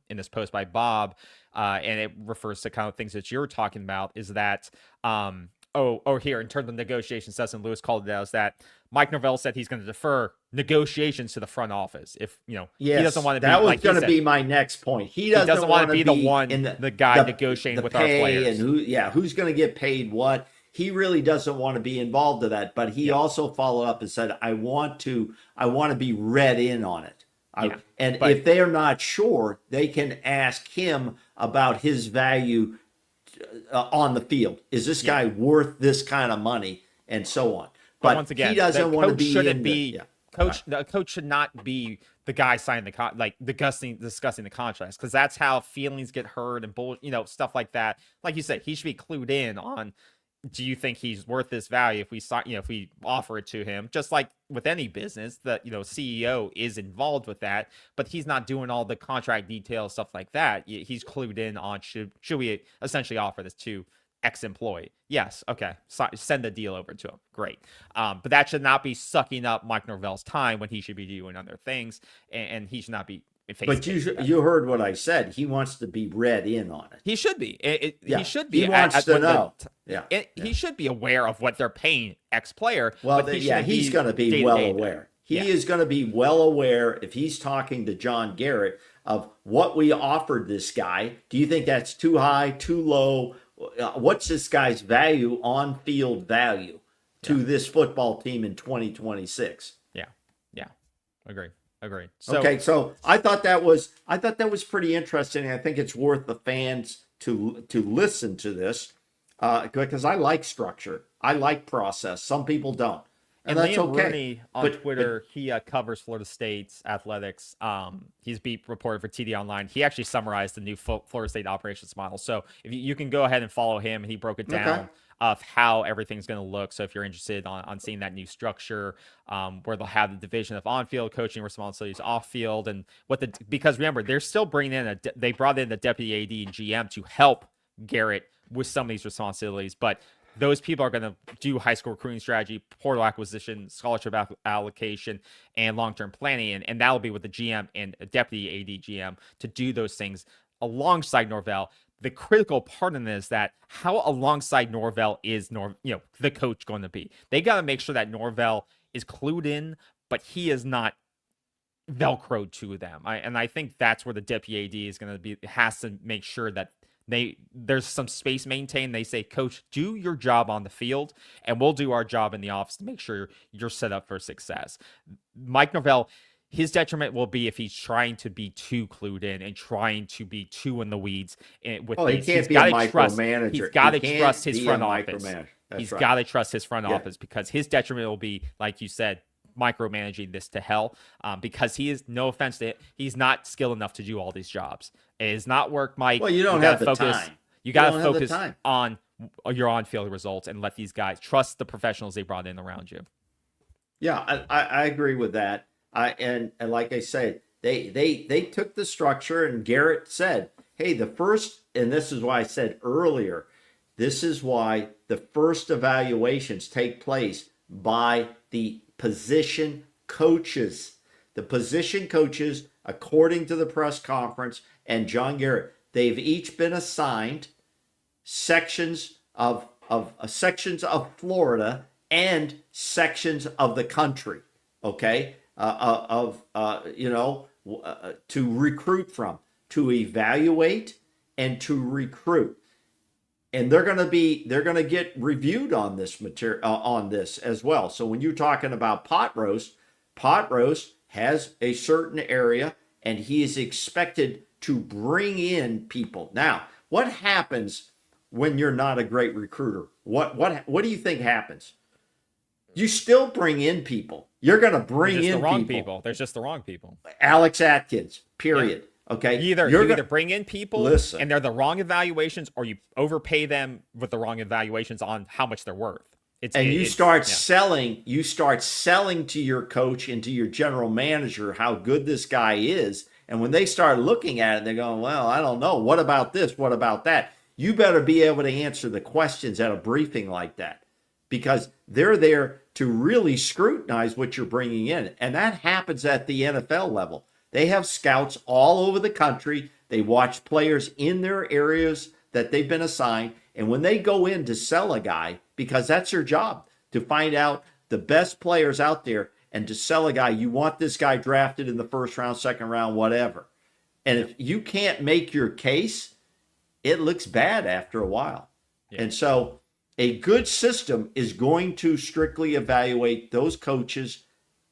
in this post by Bob, and it refers to kind of things that you're talking about, is that here in terms of negotiations, Dustin Lewis called it out, is that Mike Norvell said he's going to defer negotiations to the front office. If he doesn't want to be, that was like going to be my next point. He doesn't want to be the guy the negotiating with pay our players, and who's going to get paid what. He really doesn't want to be involved in that, but he also followed up and said, I want to be read in on it. If they are not sure, they can ask him about his value on the field. Is this guy worth this kind of money, and so on. But once again, he doesn't want to be the coach should not be the guy signing discussing the contracts, because that's how feelings get hurt and stuff like that. Like you said, he should be clued in on, do you think he's worth this value if we if we offer it to him? Just like with any business, that CEO is involved with that, but he's not doing all the contract details, stuff like that. He's clued in on should we essentially offer this to ex-employee? Yes, okay, send the deal over to him. Great, but that should not be sucking up Mike Norvell's time when he should be doing other things, and he should not be. But you heard what I said. He wants to be read in on it. He should be. He should be. He wants to know. He should be aware of what they're paying ex-player. Well, he's going to be well aware. He is going to be well aware if he's talking to John Garrett of what we offered this guy. Do you think that's too high, too low? What's this guy's value, on-field value, to this football team in 2026? Yeah. Agree. So I thought that was pretty interesting. I think it's worth the fans to listen to this because I like structure. I like process. Some people don't, and that's Liam okay. Rooney on Twitter, he covers Florida State's athletics. He's beat reporter for TD Online. He actually summarized the new Florida State operations model. So if you can go ahead and follow him, he broke it down. Of how everything's going to look. So if you're interested on seeing that new structure, where they'll have the division of on-field coaching responsibilities, off-field, and because remember, they're still bringing in they brought in the deputy AD and GM to help Garrett with some of these responsibilities, but those people are going to do high school recruiting strategy, portal acquisition, scholarship allocation, and long-term planning, and that'll be with the GM and a deputy AD GM to do those things alongside Norvell. The critical part in this is that how alongside Norvell is the coach going to be. They got to make sure that Norvell is clued in, but he is not Velcroed to them. I think that's where the deputy AD is going to be. Has to make sure that there's some space maintained. They say, Coach, do your job on the field, and we'll do our job in the office to make sure you're set up for success. Mike Norvell, his detriment will be if he's trying to be too clued in and trying to be too in the weeds. He can't be a micromanager. He's got to trust his front office. He's right. got to trust his front office, because his detriment will be, like you said, micromanaging this to hell, because he is, no offense to it, he's not skilled enough to do all these jobs. It has not worked, Mike. Well, you don't have the time. You got to focus on your on-field results and let these guys trust the professionals they brought in around you. Yeah, I agree with that. And like I said, they took the structure, and Garrett said, hey, and this is why I said earlier, this is why the first evaluations take place by the position coaches. The position coaches, according to the press conference and John Garrett, they've each been assigned sections of Florida and sections of the country. Okay. To recruit from, to evaluate and to recruit. and they're going to get reviewed on this material on this as well. So when you're talking about pot roast has a certain area, and he is expected to bring in people. Now, what happens when you're not a great recruiter? What do you think happens? You still bring in people. You're going to bring in the wrong people. There's just the wrong people. Alex Atkins, period. Yeah. Okay. You either bring in people and they're the wrong evaluations, or you overpay them with the wrong evaluations on how much they're worth. You start selling to your coach and to your general manager how good this guy is. And when they start looking at it, they're going, well, I don't know. What about this? What about that? You better be able to answer the questions at a briefing like that, because they're there to really scrutinize what you're bringing in. And that happens at the NFL level. They have scouts all over the country. They watch players in their areas that they've been assigned. And when they go in to sell a guy, because that's their job, to find out the best players out there and to sell a guy, you want this guy drafted in the first round, second round, whatever. And if you can't make your case, it looks bad after a while. Yeah. And so a good system is going to strictly evaluate those coaches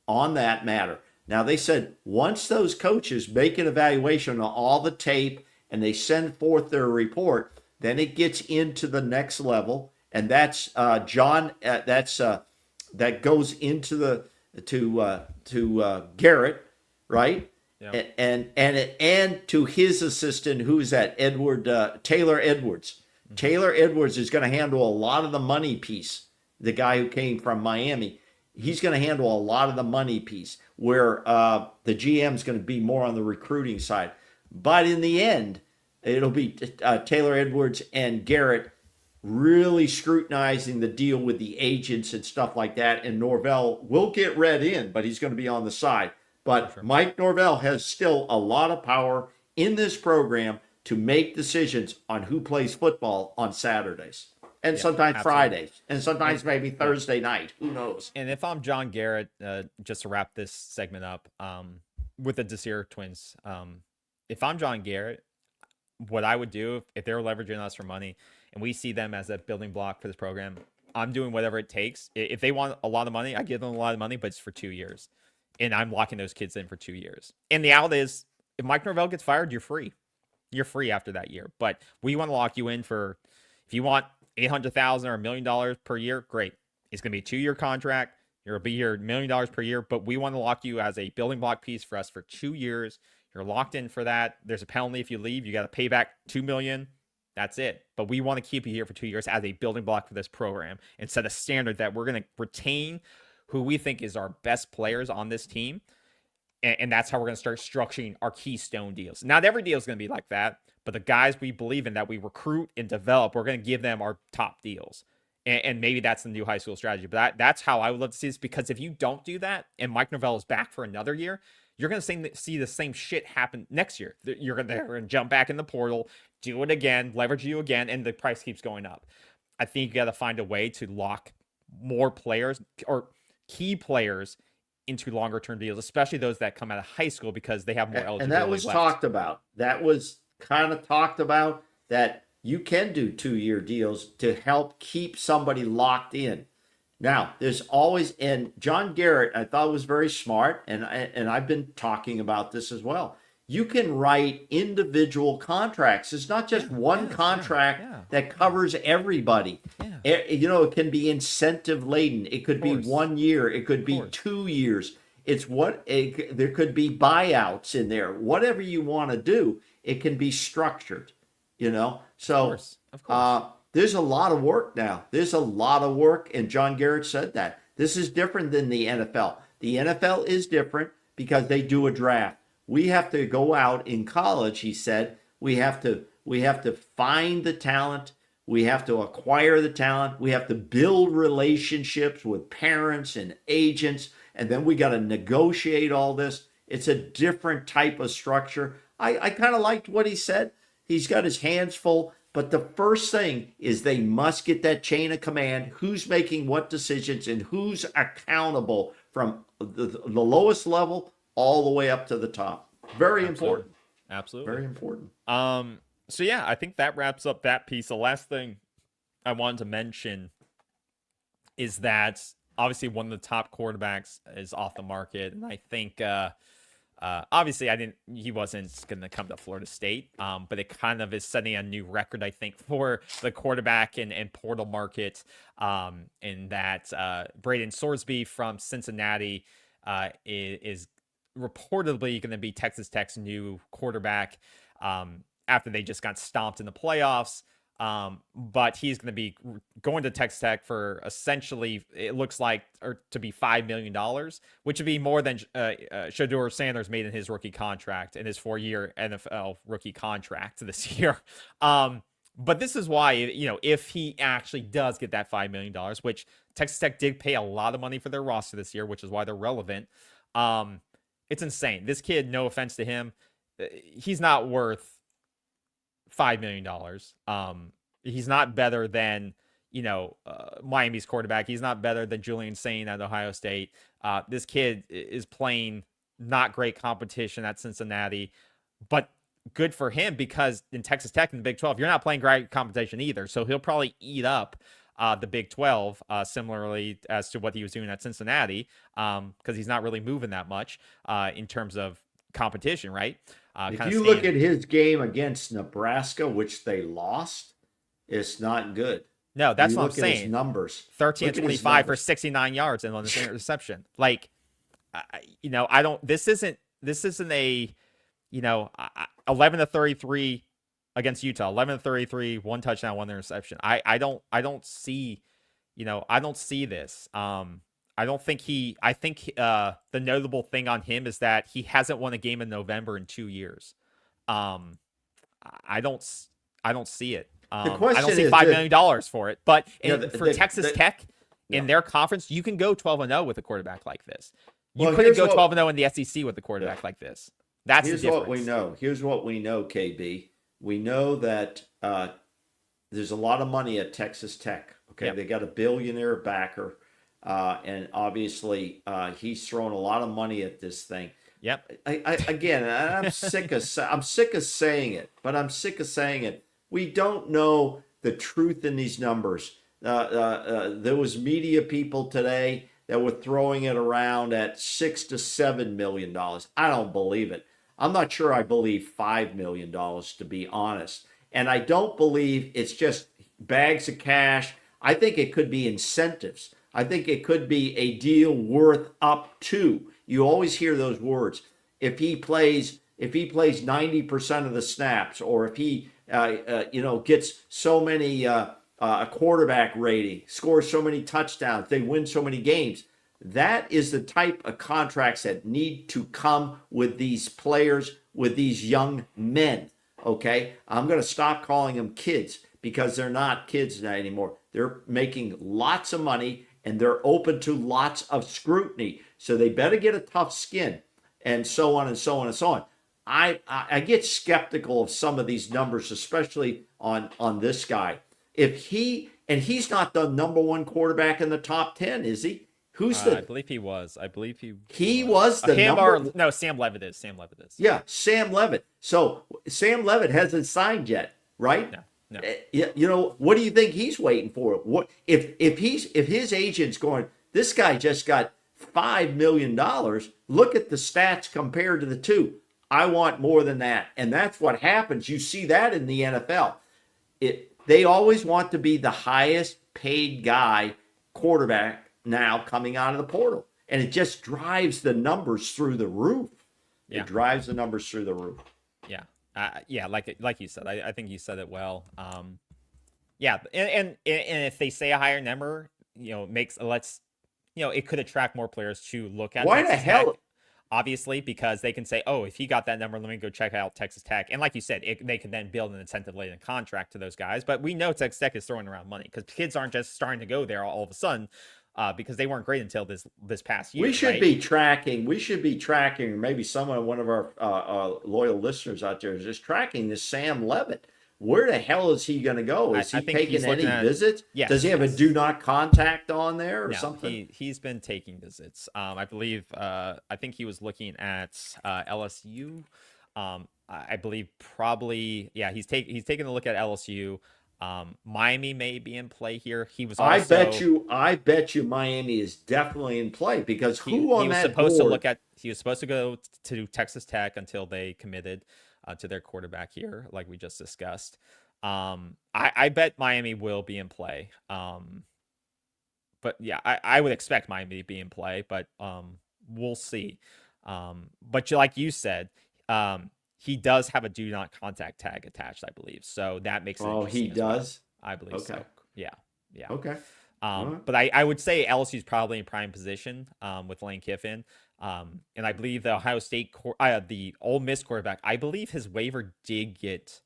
on that matter. Now, they said once those coaches make an evaluation on all the tape and they send forth their report, then it gets into the next level, and that's that goes into to Garrett, right? Yep. And to his assistant, who's that? Taylor Edwards. Mm-hmm. Taylor Edwards is going to handle a lot of the money piece. The guy who came from Miami, he's going to handle a lot of the money piece, where the GM is going to be more on the recruiting side. But in the end, it'll be Taylor Edwards and Garrett really scrutinizing the deal with the agents and stuff like that. And Norvell will get read in, but he's going to be on the side. But sure, Mike Norvell has still a lot of power in this program to make decisions on who plays football on Saturdays. And sometimes Fridays, and sometimes maybe Thursday night. Who knows? And if I'm John Garrett, just to wrap this segment up, with the Desir Twins, if I'm John Garrett, what I would do if they're leveraging us for money and we see them as a building block for this program, I'm doing whatever it takes. If they want a lot of money, I give them a lot of money, but it's for 2 years. And I'm locking those kids in for 2 years. And the out is, if Mike Norvell gets fired, you're free. You're free after that year. But we want to lock you in for, if you want $800,000 or $1 million per year, great. It's going to be a 2-year contract. You'll be here $1 million per year, but we want to lock you as a building block piece for us for 2 years. You're locked in for that. There's a penalty if you leave. You got to pay back $2 million. That's it. But we want to keep you here for 2 years as a building block for this program and set a standard that we're going to retain who we think is our best players on this team. And that's how we're going to start structuring our keystone deals. Not every deal is going to be like that, but the guys we believe in that we recruit and develop, we're going to give them our top deals. And maybe that's the new high school strategy. But that's how I would love to see this, because if you don't do that and Mike Norvell is back for another year, you're going to see the same shit happen next year. They're going to jump back in the portal, do it again, leverage you again, and the price keeps going up. I think you got to find a way to lock more players or key players into longer term deals, especially those that come out of high school, because they have more eligibility. And that was left. Talked about. That was kind of talked about, that you can do 2-year deals to help keep somebody locked in. Now, there's always, and John Garrett, I thought was very smart, and I've been talking about this as well. You can write individual contracts. It's not just one contract that covers everybody. Yeah. It can be incentive laden. It could be 1 year. It could be 2 years. There could be buyouts in there. Whatever you want to do, it can be structured. So of course. There's a lot of work now. There's a lot of work, and John Garrett said that. This is different than the NFL. The NFL is different because they do a draft. We have to go out in college, he said. We have to find the talent. We have to acquire the talent. We have to build relationships with parents and agents, and then we got to negotiate all this. It's a different type of structure. I kind of liked what he said. He's got his hands full. But the first thing is they must get that chain of command, who's making what decisions and who's accountable from the lowest level all the way up to the top. Very important. Absolutely. Very important. So yeah, I think that wraps up that piece. The last thing I wanted to mention is that obviously one of the top quarterbacks is off the market, and I think obviously he wasn't going to come to Florida State, but it kind of is setting a new record, I think, for the quarterback and portal market, in that Braden Sorsby from Cincinnati is reportedly going to be Texas Tech's new quarterback, after they just got stomped in the playoffs. But he's going to be going to Texas Tech for essentially, it looks like, or to be $5 million, which would be more than Shedeur Sanders made in his rookie contract, in his 4-year NFL rookie contract this year. But this is why, if he actually does get that $5 million, which Texas Tech did pay a lot of money for their roster this year, which is why they're relevant. It's insane. This kid, no offense to him, he's not worth $5 million. He's not better than, Miami's quarterback. He's not better than Julian Sain at Ohio State. This kid is playing not great competition at Cincinnati, but good for him, because in Texas Tech in the Big 12, you're not playing great competition either. So he'll probably eat up the Big 12, similarly as to what he was doing at Cincinnati, because he's not really moving that much in terms of competition, right? If you look at his game against Nebraska, which they lost, it's not good. No, that's what I'm saying. His numbers. 13 and 25 for 69 yards and on the interception. Like, I don't. This isn't a, 11 to 33 against Utah. 11 to 33, 1 touchdown, 1 interception. I don't see this. I think the notable thing on him is that he hasn't won a game in November in 2 years. I don't see it. I don't see $5 million for it. But for Texas Tech in their conference, you can go 12-0 with a quarterback like this. You couldn't go 12-0 in the SEC with a quarterback like this. That's the difference. Here's what we know, KB. We know that there's a lot of money at Texas Tech. Okay, They got a billionaire backer. And obviously, he's throwing a lot of money at this thing. Yep. I'm sick of saying it, but I'm sick of saying it. We don't know the truth in these numbers. There was media people today that were throwing it around at $6 to $7 million. I don't believe it. I'm not sure I believe $5 million, to be honest. And I don't believe it's just bags of cash. I think it could be incentives. I think it could be a deal worth up to. You always hear those words. If he plays 90% of the snaps, or if he gets so many quarterback rating, scores so many touchdowns, they win so many games. That is the type of contracts that need to come with these players, with these young men. Okay, I'm going to stop calling them kids, because they're not kids now anymore. They're making lots of money, and they're open to lots of scrutiny. So they better get a tough skin, and so on and so on and so on. I get skeptical of some of these numbers, especially on this guy. He's not the number one quarterback in the top 10, is he? I believe he was. He was the no, Sam Levitt is. Sam Levitt is. Yeah, Sam Levitt. So Sam Levitt hasn't signed yet, right? No. What do you think he's waiting for? What if his agent's going, this guy just got $5 million. Look at the stats compared to the two. I want more than that. And that's what happens. You see that in the NFL. They always want to be the highest paid guy, quarterback, now coming out of the portal. And it just drives the numbers through the roof. Yeah. It drives the numbers through the roof. Yeah. Like you said, I think you said it well. And if they say a higher number, it could attract more players to look at. Why the hell? Tech, obviously, because they can say, oh, if he got that number, let me go check out Texas Tech. And like you said, they can then build an incentive-laden contract to those guys. But we know Texas Tech is throwing around money, because kids aren't just starting to go there all of a sudden. Because they weren't great until this past year. We should be tracking. Maybe one of our loyal listeners out there is just tracking this Sam Levitt. Where the hell is he going to go? Is he taking any visits? Yes, Does he have a do not contact on there or something? He's been taking visits. I believe. I think he was looking at LSU. I believe probably. Yeah, he's taking a look at LSU. Miami may be in play here. He was I also, I bet you Miami is definitely in play because he who on was that supposed to board? look at, he was supposed to go to Texas Tech until they committed to their quarterback here, like we just discussed. I bet Miami will be in play. But yeah, I would expect Miami to be in play, but we'll see. But like you said, he does have a do not contact tag attached, I believe. So that makes it Oh, he interesting as well. does? I believe Okay. so. Yeah. Yeah. Okay. Alright. But I would say LSU's probably in prime position with Lane Kiffin. And I believe the Ohio State, the Ole Miss quarterback, I believe his waiver did get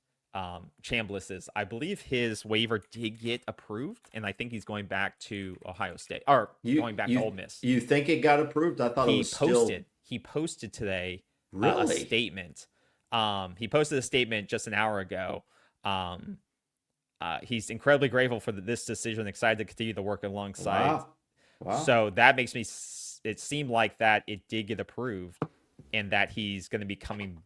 Chambliss's. I believe his waiver did get approved, and I think he's going back to Ohio State or going back to Ole Miss. You think it got approved? I thought it was He posted today a Really? statement. He posted a statement just an hour ago. He's incredibly grateful for this decision, excited to continue to work alongside. Wow. So that makes me, it seemed like that it did get approved and that he's going to be coming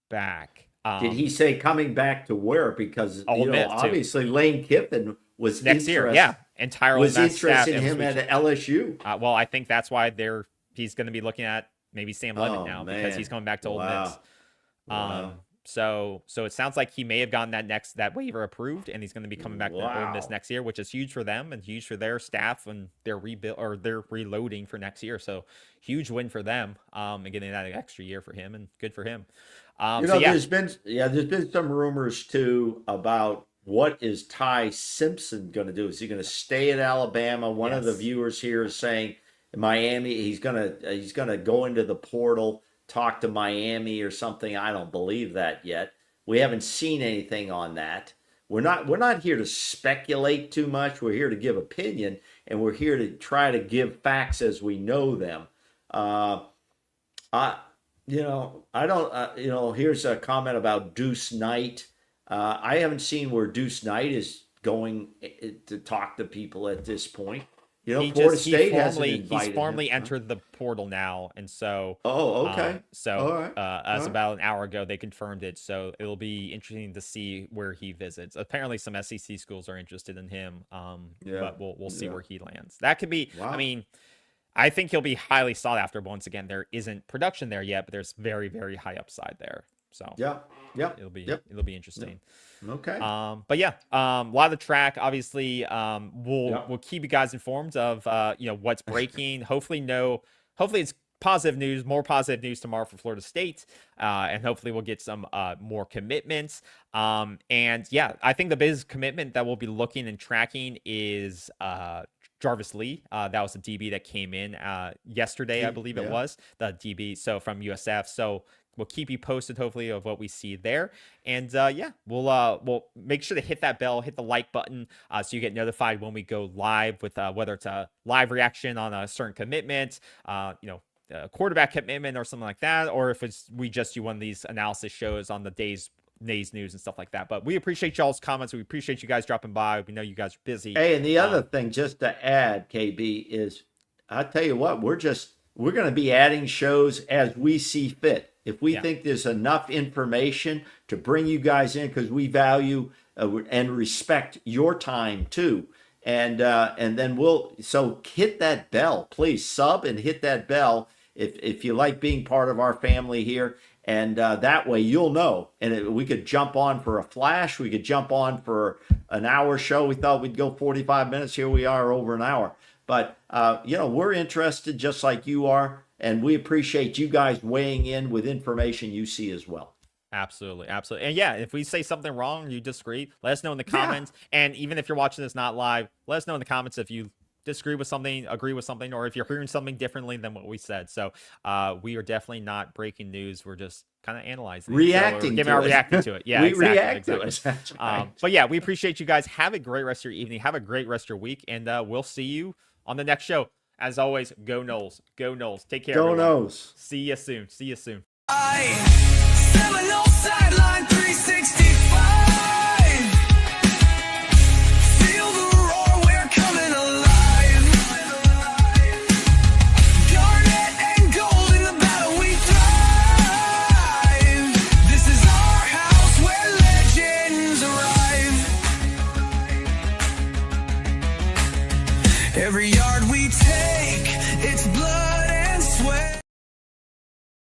back. Did he say coming back to where? Because Ole Miss, too. obviously Lane Kiffin was next year? Yeah, entire Ole was Miss staff interested in him at LSU. Well, I think that's why he's going to be looking at maybe Sam Levitt now, because man. he's coming back to Ole Wow. Miss. Wow. So it sounds like he may have gotten that waiver approved, and he's going to be coming back to Ole Miss Wow. next year, which is huge for them and huge for their staff and their rebuild or their reloading for next year. So huge win for them, and getting that extra year for him, and good for him. There's been some rumors too about what is Ty Simpson going to do. Is he going to stay at Alabama? One of the Yes. viewers here is saying Miami. He's gonna go into the portal, talk to Miami or something. I don't believe that yet. We haven't seen anything on that. We're not here to speculate too much. We're here to give opinion, and we're here to try to give facts as we know them. Here's a comment about Deuce Knight. I haven't seen where Deuce Knight is going to talk to people at this point. Florida State hasn't invited him. He's formally entered the portal now, and so. Oh, okay. All right. As about an hour ago, they confirmed it. So it'll be interesting to see where he visits. Apparently, some SEC schools are interested in him. But we'll see where he lands. That could be. Wow. I mean, I think he'll be highly sought after. Once again, there isn't production there yet, but there's very, very high upside there. So it'll be interesting. Okay. But yeah, a lot of the track, obviously, we'll keep you guys informed of what's breaking. Hopefully it's positive news, more positive news tomorrow for Florida State, and hopefully we'll get some more commitments. And yeah, I think the biggest commitment that we'll be looking and tracking is Jarvis Lee. That was the DB that came in yesterday, I believe it was, the DB. So from USF. So we'll keep you posted, hopefully, of what we see there. And we'll make sure to hit that bell, hit the like button, so you get notified when we go live with whether it's a live reaction on a certain commitment, a quarterback commitment or something like that, or if we just do one of these analysis shows on the day's news and stuff like that. But we appreciate y'all's comments. We appreciate you guys dropping by. We know you guys are busy. Hey, and the other thing, just to add, KB, is I tell you what, we're going to be adding shows as we see fit. If we think there's enough information to bring you guys in, because we value and respect your time too, and then so hit that bell, please sub and hit that bell if you like being part of our family here, and that way you'll know. And we could jump on for a flash, we could jump on for an hour show. We thought we'd go 45 minutes. Here we are over an hour, but we're interested just like you are. And we appreciate you guys weighing in with information you see as well. Absolutely. And yeah, if we say something wrong, you disagree, let us know in the comments. And even if you're watching this not live, let us know in the comments if you disagree with something, agree with something, or if you're hearing something differently than what we said. So we are definitely not breaking news. We're just kind of analyzing, reacting to it. Yeah, we exactly, react exactly. to it. That's right. But yeah, we appreciate you guys. Have a great rest of your evening. Have a great rest of your week, and we'll see you on the next show. As always, go Noles. Go Noles. Take care, Go everyone. Noles. See you soon. Seminoles Sideline 365. Feel the roar, we're coming alive. Garnet and gold in the battle we thrive. This is our house where legends arrive. Every yard we take.